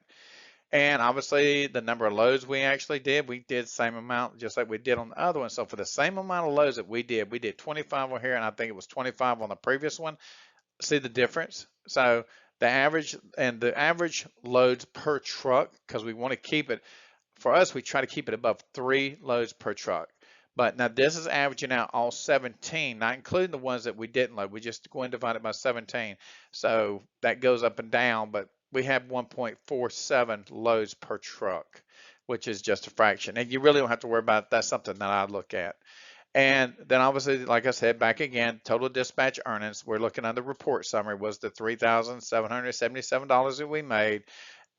And obviously, the number of loads we actually did, we did the same amount just like we did on the other one. So for the same amount of loads that we did 25 on here, and I think it was 25 on the previous one. See the difference? So the average loads per truck, because we want to keep it, for us, we try to keep it above 3 loads per truck. But now this is averaging out all 17, not including the ones that we didn't load. We just go and divide it by 17. So that goes up and down, but we have 1.47 loads per truck, which is just a fraction. And you really don't have to worry about it. That's something that I look at. And then obviously, like I said, back again, total dispatch earnings, we're looking at the report summary was the $3,777 that we made.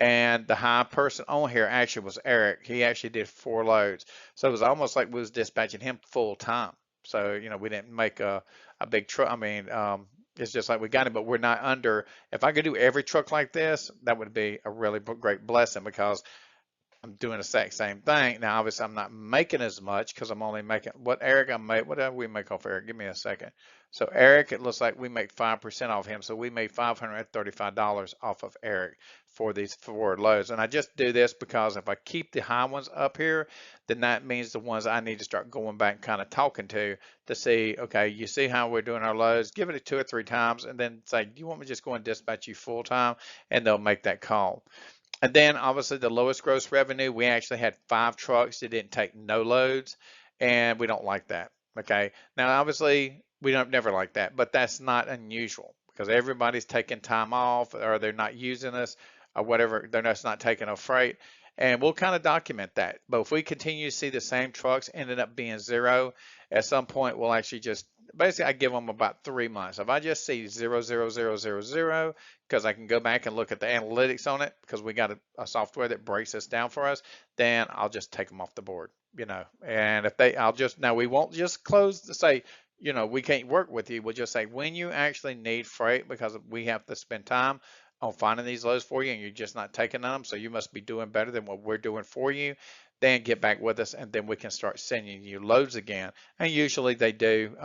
And the high person on here actually was Eric. He actually did 4 loads. So it was almost like we was dispatching him full time. So, we didn't make a big truck. I mean, it's just like we got him, but we're not under. If I could do every truck like this, that would be a really great blessing because I'm doing the exact same thing. Now, obviously, I'm not making as much because I'm only making what Eric I made. What did we make off Eric? Give me a second. So Eric, it looks like we make 5% off him. So we made $535 off of Eric for these 4 loads. And I just do this because if I keep the high ones up here, then that means the ones I need to start going back and kind of talking to see, okay, you see how we're doing our loads, give it 2 or 3 times, and then say, do you want me to just go and dispatch you full time? And they'll make that call. And then obviously the lowest gross revenue, we actually had 5 trucks that didn't take no loads, and we don't like that. Okay. Now, obviously, we don't never like that, but that's not unusual because everybody's taking time off or they're not using us or whatever. They're just not taking a freight. And we'll kind of document that. But if we continue to see the same trucks ended up being 0, at some point we'll actually just basically I give them about 3 months. If I just see 0, 0, 0, 0, 0, because I can go back and look at the analytics on it because we got a software that breaks this down for us, then I'll just take them off the board, And if they, now we won't just close to say, we can't work with you. We'll just say when you actually need freight because we have to spend time on finding these loads for you and you're just not taking them, so you must be doing better than what we're doing for you, then get back with us and then we can start sending you loads again. And usually they do.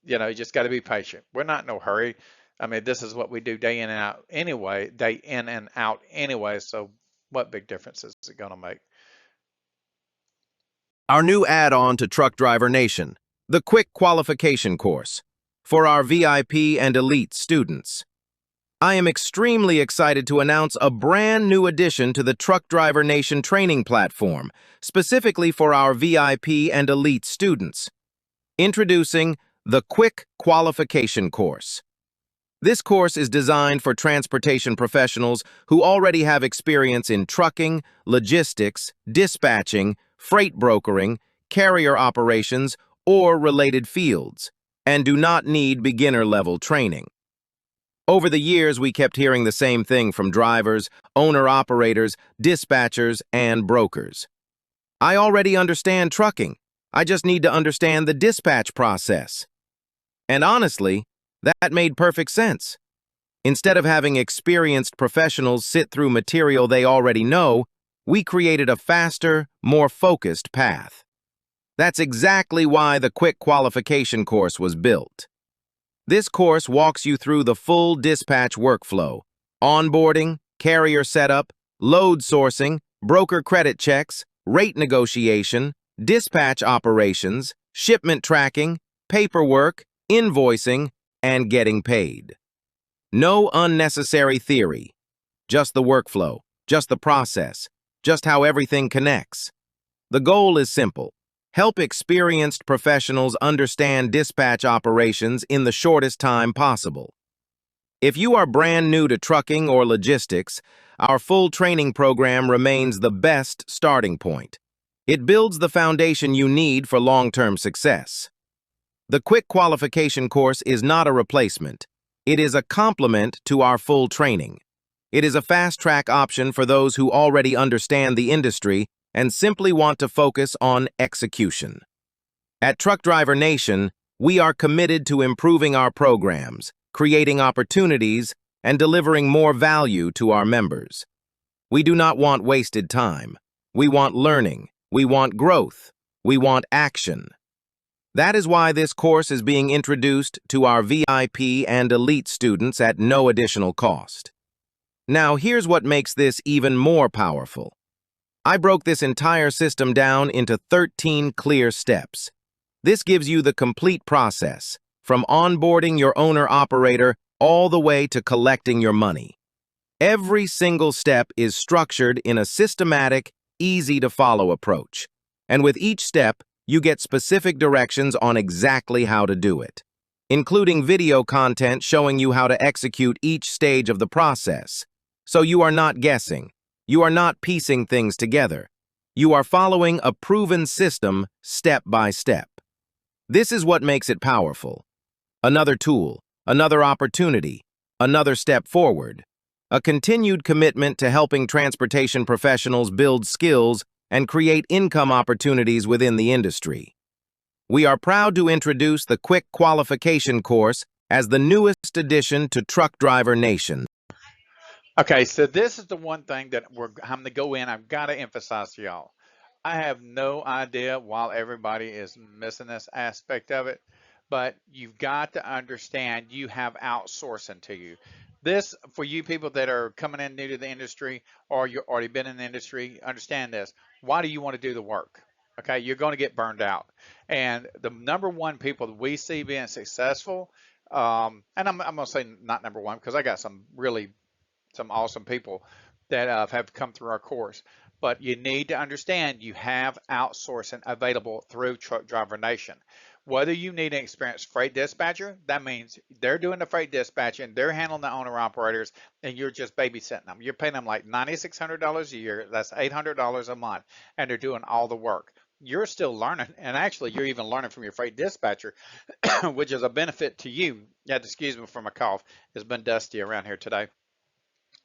You just got to be patient. We're not in no hurry. I mean, this is what we do day in and out anyway, day in and out anyway. So what big difference is it going to make? Our new add-on to Truck Driver Nation, the Quick Qualification Course, for our VIP and elite students. I am extremely excited to announce a brand new addition to the Truck Driver Nation training platform, specifically for our VIP and elite students. Introducing the Quick Qualification Course. This course is designed for transportation professionals who already have experience in trucking, logistics, dispatching, freight brokering, carrier operations, or related fields, and do not need beginner-level training. Over the years, we kept hearing the same thing from drivers, owner-operators, dispatchers, and brokers. I already understand trucking. I just need to understand the dispatch process. And honestly, that made perfect sense. Instead of having experienced professionals sit through material they already know, we created a faster, more focused path. That's exactly why the Quick Qualification Course was built. This course walks you through the full dispatch workflow: onboarding, carrier setup, load sourcing, broker credit checks, rate negotiation, dispatch operations, shipment tracking, paperwork, invoicing, and getting paid. No unnecessary theory. Just the workflow, just the process, just how everything connects. The goal is simple: help experienced professionals understand dispatch operations in the shortest time possible. If you are brand new to trucking or logistics, our full training program remains the best starting point. It builds the foundation you need for long-term success. The Quick Qualification Course is not a replacement. It is a complement to our full training. It is a fast-track option for those who already understand the industry and simply want to focus on execution. At Truck Driver Nation, we are committed to improving our programs, creating opportunities, and delivering more value to our members. We do not want wasted time. We want learning. We want growth. We want action. That is why this course is being introduced to our VIP and elite students at no additional cost. Now, here's what makes this even more powerful. I broke this entire system down into 13 clear steps. This gives you the complete process, from onboarding your owner-operator all the way to collecting your money. Every single step is structured in a systematic, easy-to-follow approach. And with each step, you get specific directions on exactly how to do it, including video content showing you how to execute each stage of the process. So you are not guessing. You are not piecing things together. You are following a proven system step by step. This is what makes it powerful. Another tool, another opportunity, another step forward. A continued commitment to helping transportation professionals build skills and create income opportunities within the industry. We are proud to introduce the Quick Qualification Course as the newest addition to Truck Driver Nation. Okay, so this is the one thing that I'm gonna go in. I've got to emphasize to y'all. I have no idea why everybody is missing this aspect of it, but you've got to understand you have outsourcing to you. This, for you people that are coming in new to the industry or you've already been in the industry, understand this. Why do you want to do the work? Okay, you're going to get burned out. And the number one people that we see being successful, and I'm going to say not number one because I got some awesome people that have come through our course. But you need to understand you have outsourcing available through Truck Driver Nation. Whether you need an experienced freight dispatcher, that means they're doing the freight dispatching, they're handling the owner operators, and you're just babysitting them. You're paying them like $9,600 a year, that's $800 a month, and they're doing all the work. You're still learning, and actually, you're even learning from your freight dispatcher, which is a benefit to you. Yeah, excuse me for my cough. It's been dusty around here today.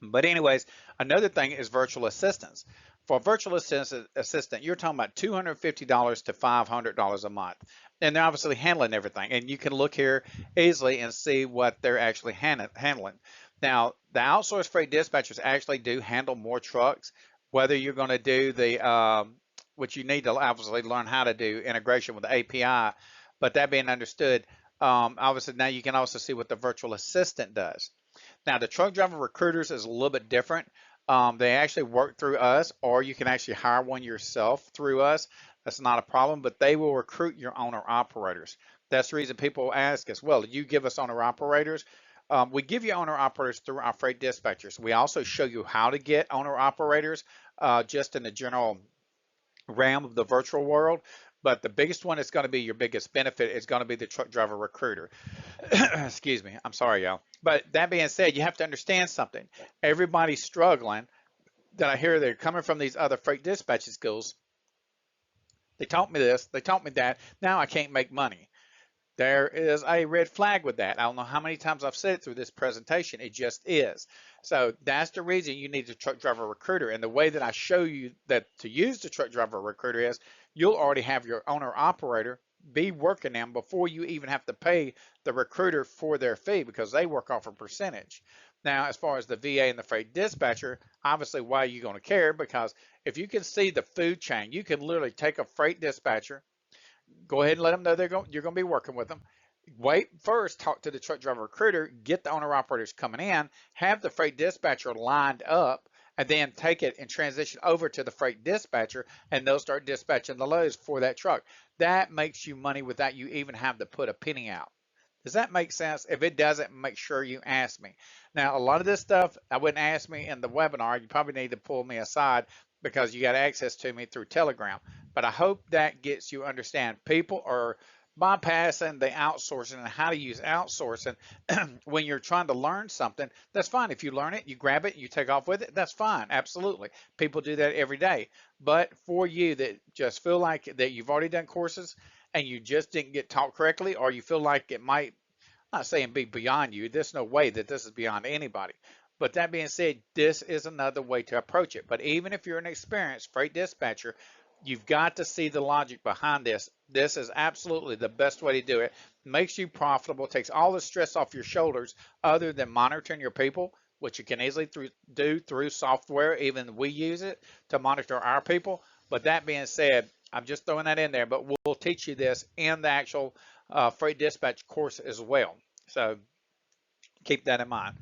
But anyways, another thing is virtual assistants. For a virtual assistant, you're talking about $250 to $500 a month. And they're obviously handling everything. And you can look here easily and see what they're actually handling. Now, the outsourced freight dispatchers actually do handle more trucks, whether you're going to do which you need to obviously learn how to do integration with the API. But that being understood, obviously now you can also see what the virtual assistant does. Now, the truck driver recruiters is a little bit different. They actually work through us, or you can actually hire one yourself through us. That's not a problem, but they will recruit your owner operators. That's the reason people ask us, well, do you give us owner operators? We give you owner operators through our freight dispatchers. We also show you how to get owner operators just in the general realm of the virtual world. But the biggest one is going to be your biggest benefit is going to be the truck driver recruiter. Excuse me. I'm sorry, y'all. But that being said, you have to understand something. Everybody's struggling. That I hear they're coming from these other freight dispatching schools. They taught me this. They taught me that. Now I can't make money. There is a red flag with that. I don't know how many times I've said it through this presentation. It just is. So that's the reason you need a truck driver recruiter. And the way that I show you that to use the truck driver recruiter is you'll already have your owner operator be working them before you even have to pay the recruiter for their fee because they work off a percentage. Now, as far as the VA and the freight dispatcher, obviously, why are you going to care? Because if you can see the food chain, you can literally take a freight dispatcher, go ahead and let them know you're going to be working with them. Wait first, talk to the truck driver recruiter, get the owner operators coming in, have the freight dispatcher lined up, and then take it and transition over to the freight dispatcher, and they'll start dispatching the loads for that truck. That makes you money without you even have to put a penny out. Does that make sense? If it doesn't, make sure you ask me. Now, a lot of this stuff, I wouldn't ask me in the webinar. You probably need to pull me aside because you got access to me through Telegram. But I hope that gets you understand people are bypassing the outsourcing and how to use outsourcing when you're trying to learn something. That's fine. If you learn it, you grab it, you take off with it, that's fine. Absolutely. People do that every day. But for you that just feel like that you've already done courses and you just didn't get taught correctly, or you feel like it might, I'm not saying be beyond you, there's no way that this is beyond anybody. But that being said, this is another way to approach it. But even if you're an experienced freight dispatcher, you've got to see the logic behind this. This is absolutely the best way to do it. Makes you profitable, takes all the stress off your shoulders other than monitoring your people, which you can easily do through software. Even we use it to monitor our people. But that being said, I'm just throwing that in there, but we'll teach you this in the actual freight dispatch course as well. So keep that in mind.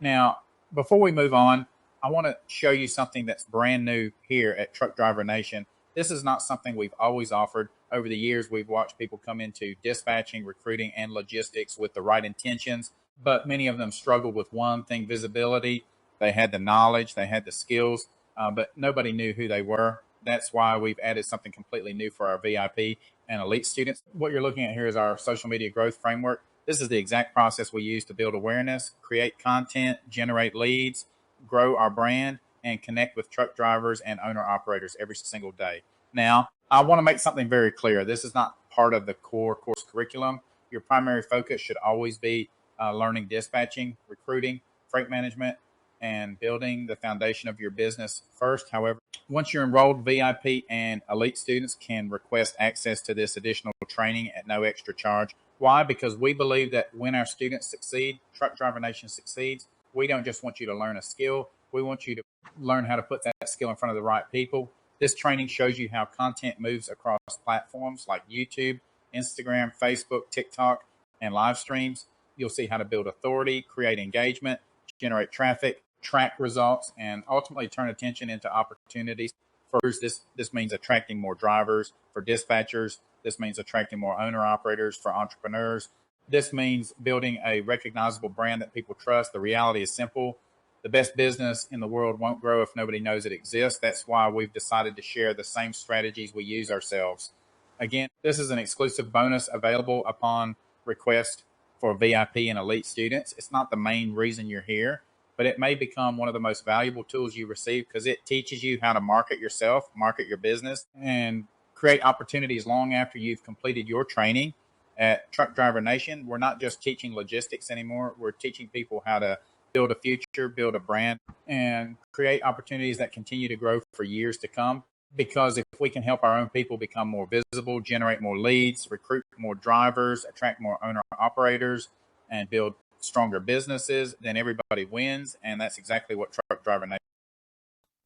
Now, before we move on, I want to show you something that's brand new here at Truck Driver Nation. This is not something we've always offered. Over the years, we've watched people come into dispatching, recruiting, and logistics with the right intentions, but many of them struggled with one thing: visibility. They had the knowledge, they had the skills, but nobody knew who they were. That's why we've added something completely new for our VIP and elite students. What you're looking at here is our social media growth framework. This is the exact process we use to build awareness, create content, generate leads, grow our brand, and connect with truck drivers and owner operators every single day. Now, I want to make something very clear. This is not part of the core course curriculum. Your primary focus should always be learning dispatching, recruiting, freight management, and building the foundation of your business first. However, once you're enrolled, VIP and elite students can request access to this additional training at no extra charge. Why? Because we believe that when our students succeed, Truck Driver Nation succeeds, we don't just want you to learn a skill, we want you to learn how to put that skill in front of the right people. This training shows you how content moves across platforms like YouTube, Instagram, Facebook, TikTok, and live streams. You'll see how to build authority, create engagement, generate traffic, track results, and ultimately turn attention into opportunities. First, this means attracting more drivers for dispatchers. This means attracting more owner-operators for entrepreneurs. This means building a recognizable brand that people trust. The reality is simple. The best business in the world won't grow if nobody knows it exists. That's why we've decided to share the same strategies we use ourselves. Again, this is an exclusive bonus available upon request for VIP and elite students. It's not the main reason you're here, but it may become one of the most valuable tools you receive because it teaches you how to market yourself, market your business, and create opportunities long after you've completed your training. At Truck Driver Nation, we're not just teaching logistics anymore. We're teaching people how to build a future, build a brand, and create opportunities that continue to grow for years to come. Because if we can help our own people become more visible, generate more leads, recruit more drivers, attract more owner operators, and build stronger businesses, then everybody wins. And that's exactly what Truck Driver Nation.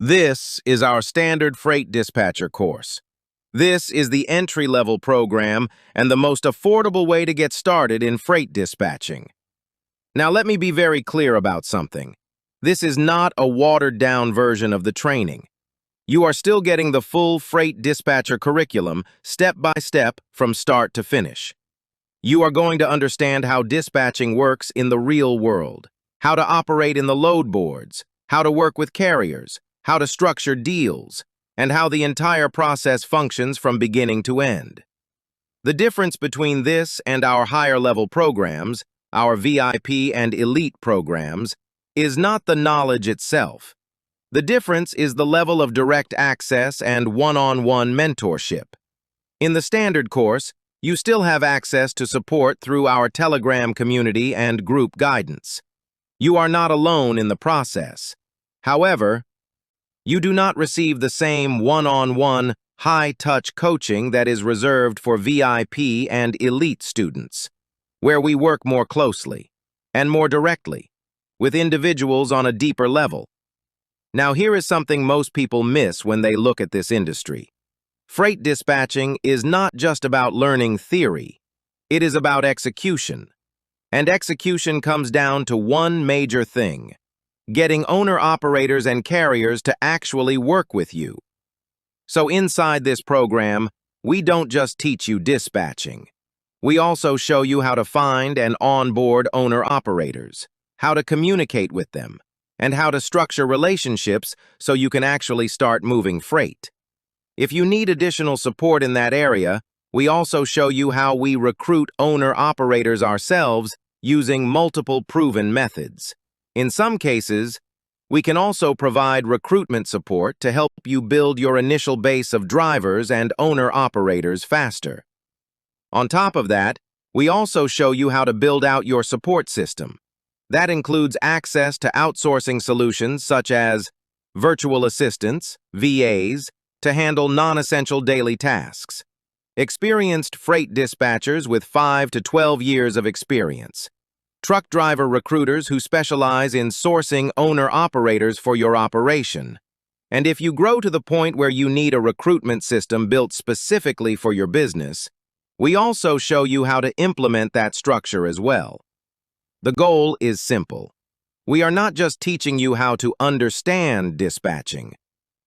This is our standard freight dispatcher course. This is the entry-level program and the most affordable way to get started in freight dispatching. Now, let me be very clear about something. This is not a watered-down version of the training. You are still getting the full freight dispatcher curriculum, step by step, from start to finish. You are going to understand how dispatching works in the real world, how to operate in the load boards, how to work with carriers, how to structure deals, and how the entire process functions from beginning to end. The difference between this and our higher-level programs, our VIP and elite programs, is not the knowledge itself. The difference is the level of direct access and one-on-one mentorship. In the standard course, you still have access to support through our Telegram community and group guidance. You are not alone in the process. However, you do not receive the same one-on-one, high-touch coaching that is reserved for VIP and elite students, where we work more closely and more directly with individuals on a deeper level. Now, here is something most people miss when they look at this industry. Freight dispatching is not just about learning theory. It is about execution. And execution comes down to one major thing: getting owner-operators and carriers to actually work with you. So inside this program, we don't just teach you dispatching. We also show you how to find and onboard owner-operators, how to communicate with them, and how to structure relationships so you can actually start moving freight. If you need additional support in that area, we also show you how we recruit owner-operators ourselves using multiple proven methods. In some cases, we can also provide recruitment support to help you build your initial base of drivers and owner-operators faster. On top of that, we also show you how to build out your support system. That includes access to outsourcing solutions such as virtual assistants, VAs, to handle non-essential daily tasks. Experienced freight dispatchers with 5 to 12 years of experience. Truck driver recruiters who specialize in sourcing owner-operators for your operation. And if you grow to the point where you need a recruitment system built specifically for your business, we also show you how to implement that structure as well. The goal is simple. We are not just teaching you how to understand dispatching.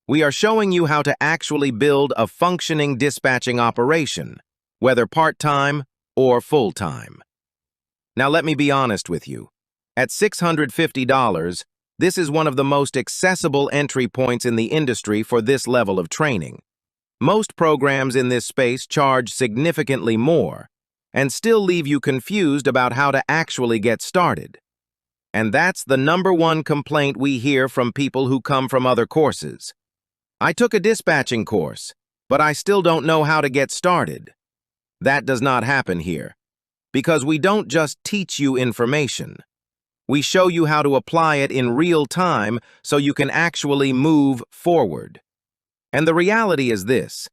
We are showing you how to actually build a functioning dispatching operation, whether part-time or full-time. Now let me be honest with you. At $650, this is one of the most accessible entry points in the industry for this level of training. Most programs in this space charge significantly more and still leave you confused about how to actually get started. And that's the #1 complaint we hear from people who come from other courses. I took a dispatching course, but I still don't know how to get started. That does not happen here, because we don't just teach you information. We show you how to apply it in real time so you can actually move forward. And the reality is this: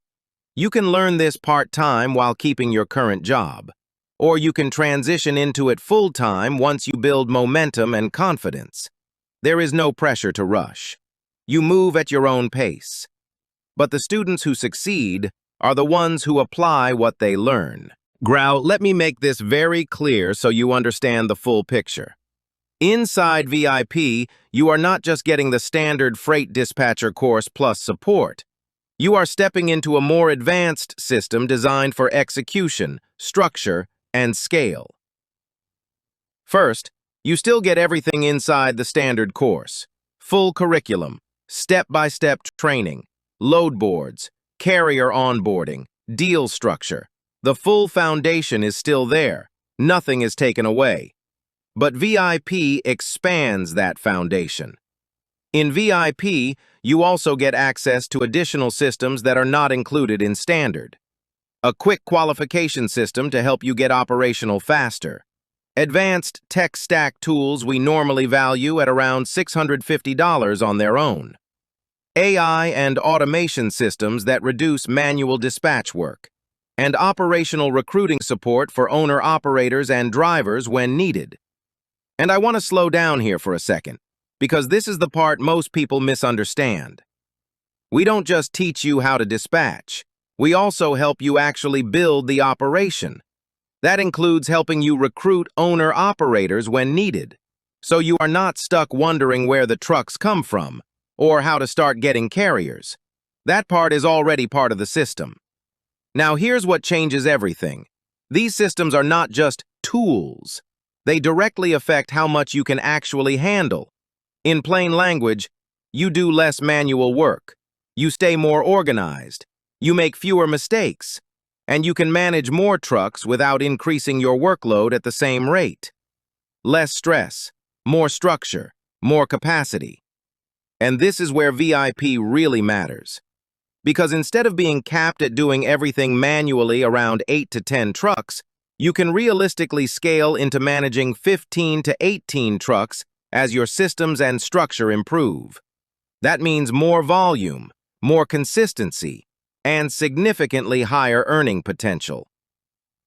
you can learn this part-time while keeping your current job. or you can transition into it full-time once you build momentum and confidence. There is no pressure to rush. You move at your own pace. But the students who succeed are the ones who apply what they learn. Grau, let me make this very clear so you understand the full picture. Inside VIP, you are not just getting the standard freight dispatcher course plus support. You are stepping into a more advanced system designed for execution, structure, and scale. First, you still get everything inside the standard course. Full curriculum, step-by-step training, load boards, carrier onboarding, deal structure. The full foundation is still there. Nothing is taken away. But VIP expands that foundation. In VIP, you also get access to additional systems that are not included in standard. A quick qualification system to help you get operational faster. Advanced tech stack tools we normally value at around $650 on their own. AI and automation systems that reduce manual dispatch work. And operational recruiting support for owner-operators and drivers when needed. And I want to slow down here for a second, because this is the part most people misunderstand. We don't just teach you how to dispatch. We also help you actually build the operation. That includes helping you recruit owner-operators when needed, so you are not stuck wondering where the trucks come from or how to start getting carriers. That part is already part of the system. Now here's what changes everything. These systems are not just tools. They directly affect how much you can actually handle. In plain language, you do less manual work. You stay more organized. You make fewer mistakes. And you can manage more trucks without increasing your workload at the same rate. Less stress, more structure, more capacity. And this is where VIP really matters. Because instead of being capped at doing everything manually around 8 to 10 trucks, you can realistically scale into managing 15 to 18 trucks as your systems and structure improve. That means more volume, more consistency, and significantly higher earning potential.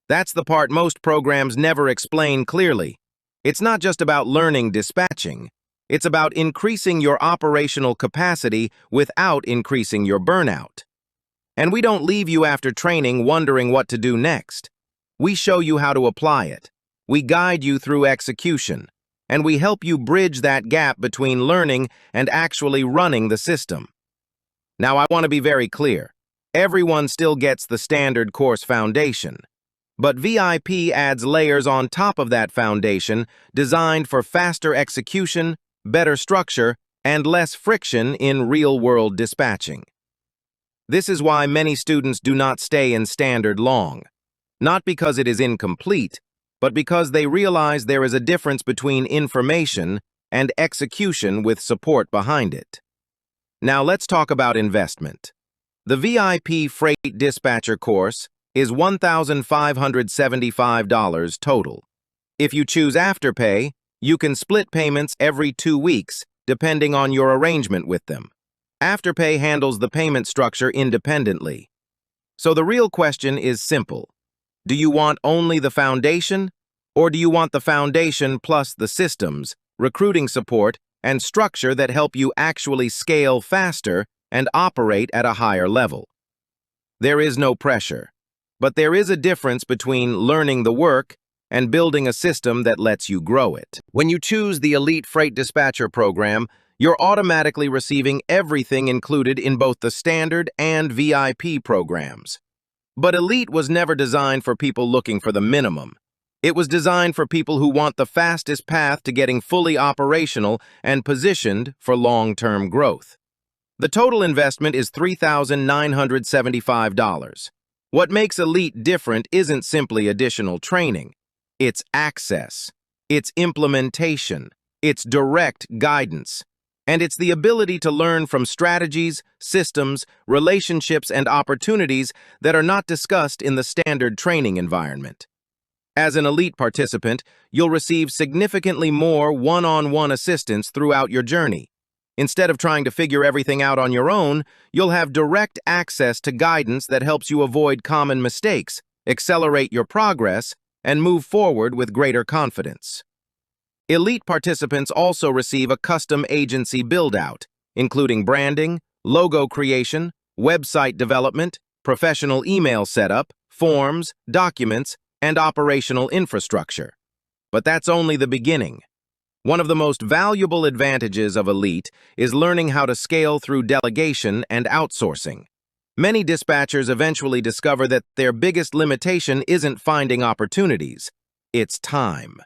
That's the part most programs never explain clearly. It's not just about learning dispatching. It's about increasing your operational capacity without increasing your burnout. And we don't leave you after training wondering what to do next. We show you how to apply it. We guide you through execution. And we help you bridge that gap between learning and actually running the system. Now, I want to be very clear. Everyone still gets the standard course foundation. But VIP adds layers on top of that foundation designed for faster execution, better structure, and less friction in real-world dispatching. This is why many students do not stay in standard long. Not because it is incomplete, but because they realize there is a difference between information and execution with support behind it. Now let's talk about investment. The VIP Freight Dispatcher course is $1,575 total. If you choose Afterpay, you can split payments every 2 weeks, depending on your arrangement with them. Afterpay handles the payment structure independently. So the real question is simple. Do you want only the foundation, or do you want the foundation plus the systems, recruiting support, and structure that help you actually scale faster and operate at a higher level? There is no pressure, but there is a difference between learning the work and building a system that lets you grow it. When you choose the Elite Freight Dispatcher program, you're automatically receiving everything included in both the standard and VIP programs. But Elite was never designed for people looking for the minimum. It was designed for people who want the fastest path to getting fully operational and positioned for long-term growth. The total investment is $3,975. What makes Elite different isn't simply additional training. It's access, it's implementation, it's direct guidance, and it's the ability to learn from strategies, systems, relationships, and opportunities that are not discussed in the standard training environment. As an Elite participant, you'll receive significantly more one-on-one assistance throughout your journey. Instead of trying to figure everything out on your own, you'll have direct access to guidance that helps you avoid common mistakes, accelerate your progress, and move forward with greater confidence. Elite participants also receive a custom agency build-out, including branding, logo creation, website development, professional email setup, forms, documents, and operational infrastructure. But that's only the beginning. One of the most valuable advantages of Elite is learning how to scale through delegation and outsourcing. Many dispatchers eventually discover that their biggest limitation isn't finding opportunities, it's time.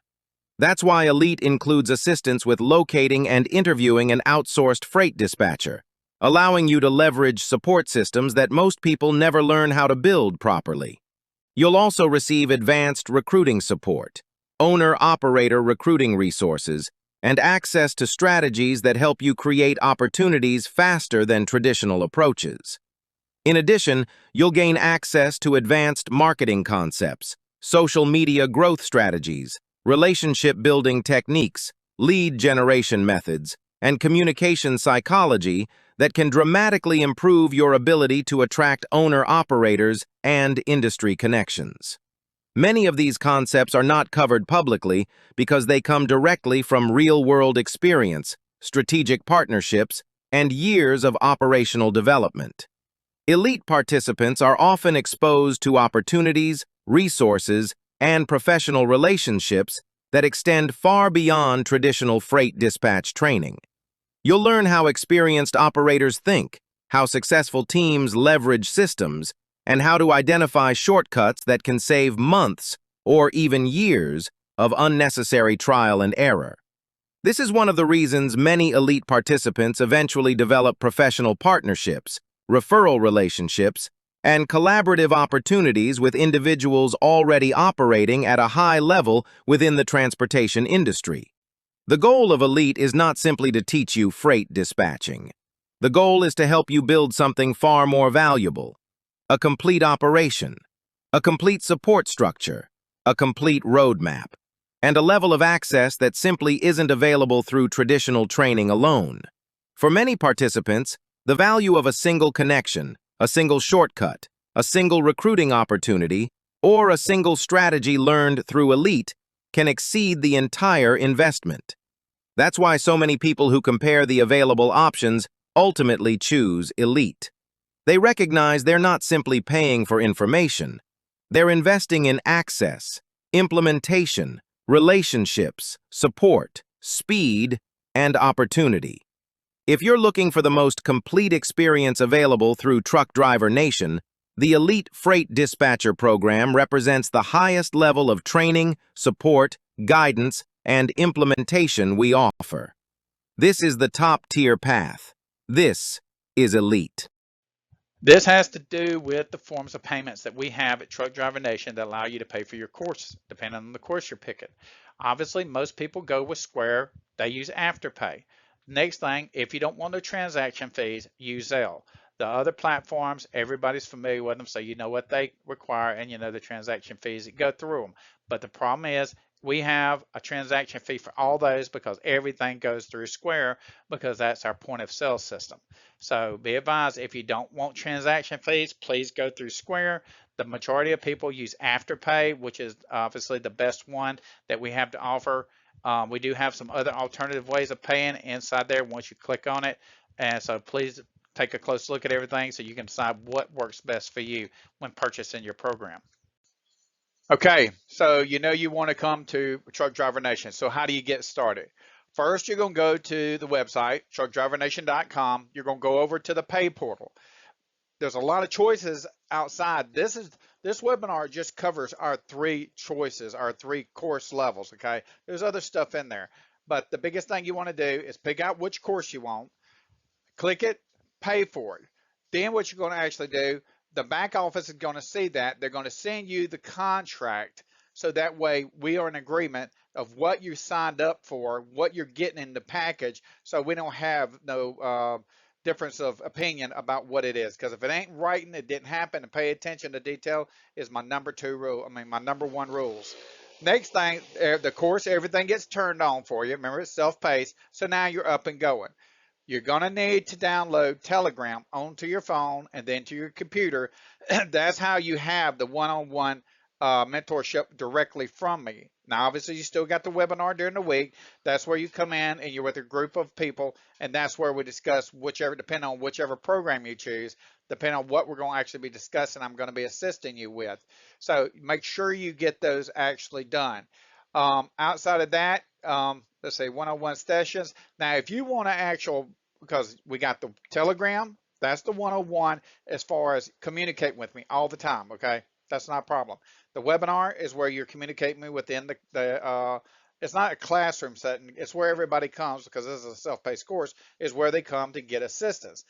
That's why Elite includes assistance with locating and interviewing an outsourced freight dispatcher, allowing you to leverage support systems that most people never learn how to build properly. You'll also receive advanced recruiting support, owner-operator recruiting resources, and access to strategies that help you create opportunities faster than traditional approaches. In addition, you'll gain access to advanced marketing concepts, social media growth strategies, relationship-building techniques, lead generation methods, and communication psychology that can dramatically improve your ability to attract owner-operators and industry connections. Many of these concepts are not covered publicly because they come directly from real-world experience, strategic partnerships, and years of operational development. Elite participants are often exposed to opportunities, resources, and professional relationships that extend far beyond traditional freight dispatch training. You'll learn how experienced operators think, how successful teams leverage systems, and how to identify shortcuts that can save months or even years of unnecessary trial and error. This is one of the reasons many Elite participants eventually develop professional partnerships, referral relationships, and collaborative opportunities with individuals already operating at a high level within the transportation industry. The goal of Elite is not simply to teach you freight dispatching. The goal is to help you build something far more valuable: a complete operation, a complete support structure, a complete roadmap, and a level of access that simply isn't available through traditional training alone. For many participants, the value of a single connection, a single shortcut, a single recruiting opportunity, or a single strategy learned through Elite can exceed the entire investment. That's why so many people who compare the available options ultimately choose Elite. They recognize they're not simply paying for information. They're investing in access, implementation, relationships, support, speed, and opportunity. If you're looking for the most complete experience available through Truck Driver Nation, the Elite Freight Dispatcher Program represents the highest level of training, support, guidance, and implementation we offer. This is the top-tier path. This is Elite. This has to do with the forms of payments that we have at Truck Driver Nation that allow you to pay for your course, depending on the course you're picking. Obviously, most people go with Square. They use Afterpay. Next thing, if you don't want the transaction fees, use Zelle. The other platforms, everybody's familiar with them, so you know what they require and you know the transaction fees that go through them. But the problem is we have a transaction fee for all those because everything goes through Square because that's our point of sale system. So be advised, if you don't want transaction fees, please go through Square. The majority of people use Afterpay, which is obviously the best one that we have to offer. We do have some other alternative ways of paying inside there once you click on it. And so please take a close look at everything so you can decide what works best for you when purchasing your program. Okay, so you know you want to come to Truck Driver Nation. So how do you get started? First, you're going to go to the website, truckdrivernation.com. You're going to go over to the pay portal. There's a lot of choices outside. This webinar just covers our 3 choices, our 3 course levels, okay? There's other stuff in there, but the biggest thing you want to do is pick out which course you want, click it, pay for it. Then what you're going to actually do, the back office is going to see that. They're going to send you the contract so that way we are in agreement of what you signed up for, what you're getting in the package, so we don't have no difference of opinion about what it is. Because if it ain't right and it didn't happen, and pay attention to detail is my number 2 rule. My number 1 rules. Next thing, the course, everything gets turned on for you. Remember, it's self-paced, so now you're up and going. You're going to need to download Telegram onto your phone and then to your computer. That's how you have the one-on-one mentorship directly from me. Now, obviously, you still got the webinar during the week. That's where you come in and you're with a group of people, and that's where we discuss depending on whichever program you choose, depending on what we're going to actually be discussing, I'm going to be assisting you with. So make sure you get those actually done. Outside of that, let's say one-on-one sessions. Now, if you want to because we got the Telegram, that's the one-on-one as far as communicate with me all the time, okay? That's not a problem. The webinar is where you're communicating me within it's not a classroom setting, it's where everybody comes because this is a self-paced course, is where they come to get assistance.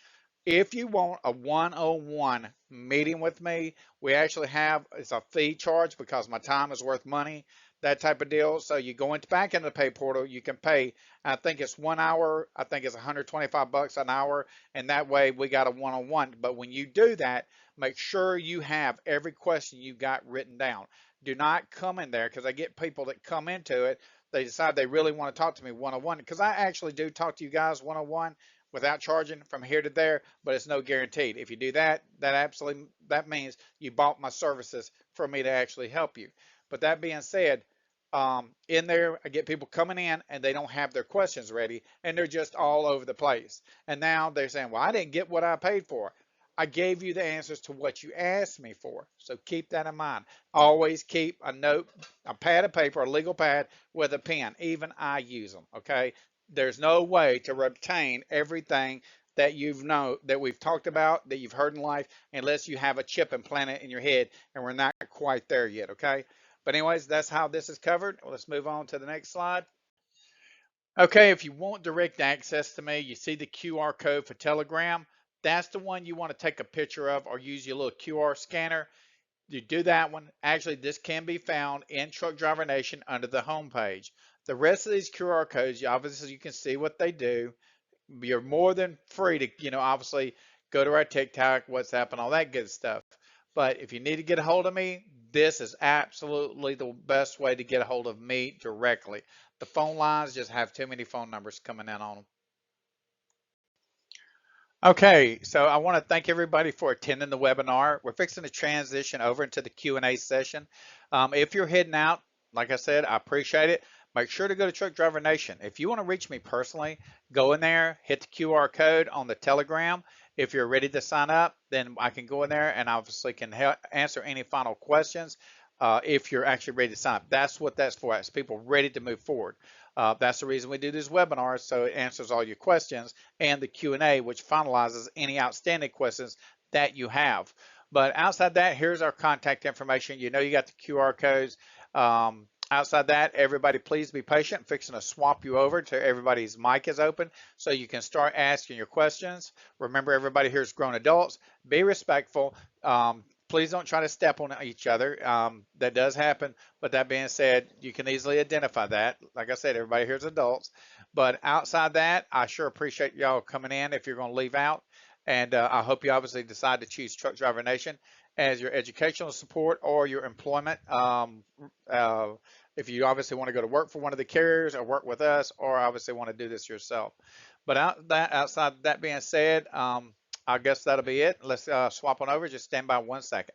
If you want a one-on-one meeting with me, we actually it's a fee charge because my time is worth money, that type of deal. So you go back into the pay portal, you can pay, I think it's 1 hour, I think it's 125 bucks an hour, and that way we got a one-on-one. But when you do that, make sure you have every question you got written down. Do not come in there, because I get people that come into it, they decide they really want to talk to me one-on-one, because I actually do talk to you guys one-on-one without charging from here to there, but it's no guaranteed. If you do that, that means you bought my services for me to actually help you. But that being said, in there, I get people coming in and they don't have their questions ready and they're just all over the place. And now they're saying, well, I didn't get what I paid for. I gave you the answers to what you asked me for. So keep that in mind. Always keep a note, a pad of paper, a legal pad with a pen. Even I use them, okay? There's no way to retain everything that that we've talked about, that you've heard in life, unless you have a chip implanted in your head, and we're not quite there yet, okay? But anyways, that's how this is covered. Let's move on to the next slide. Okay, if you want direct access to me, you see the QR code for Telegram. That's the one you want to take a picture of or use your little QR scanner. You do that one. Actually, this can be found in Truck Driver Nation under the home page. The rest of these QR codes, obviously you can see what they do. You're more than free to, obviously go to our TikTok, WhatsApp, and all that good stuff. But if you need to get a hold of me, this is absolutely the best way to get a hold of me directly. The phone lines just have too many phone numbers coming in on them. Okay, so I want to thank everybody for attending the webinar. We're fixing to transition over into the Q&A session. If you're heading out, like I said, I appreciate it. Make sure to go to Truck Driver Nation. If you want to reach me personally, go in there, hit the QR code on the Telegram. If you're ready to sign up, then I can go in there and obviously can help answer any final questions if you're actually ready to sign up. That's what that's for. It's people ready to move forward. That's the reason we do these webinars, so it answers all your questions, and the Q&A, which finalizes any outstanding questions that you have. But outside that, here's our contact information. You know you got the QR codes. Outside that, everybody please be patient. I'm fixing to swap you over to everybody's mic is open so you can start asking your questions. Remember, everybody here is grown adults. Be respectful. Please don't try to step on each other. That does happen. But that being said, you can easily identify that. Like I said, everybody here is adults. But outside that, I sure appreciate y'all coming in if you're going to leave out. And I hope you obviously decide to choose Truck Driver Nation as your educational support or your employment. If you obviously want to go to work for one of the carriers or work with us, or obviously want to do this yourself. But outside that being said, I guess that'll be it. Let's swap on over. Just stand by 1 second.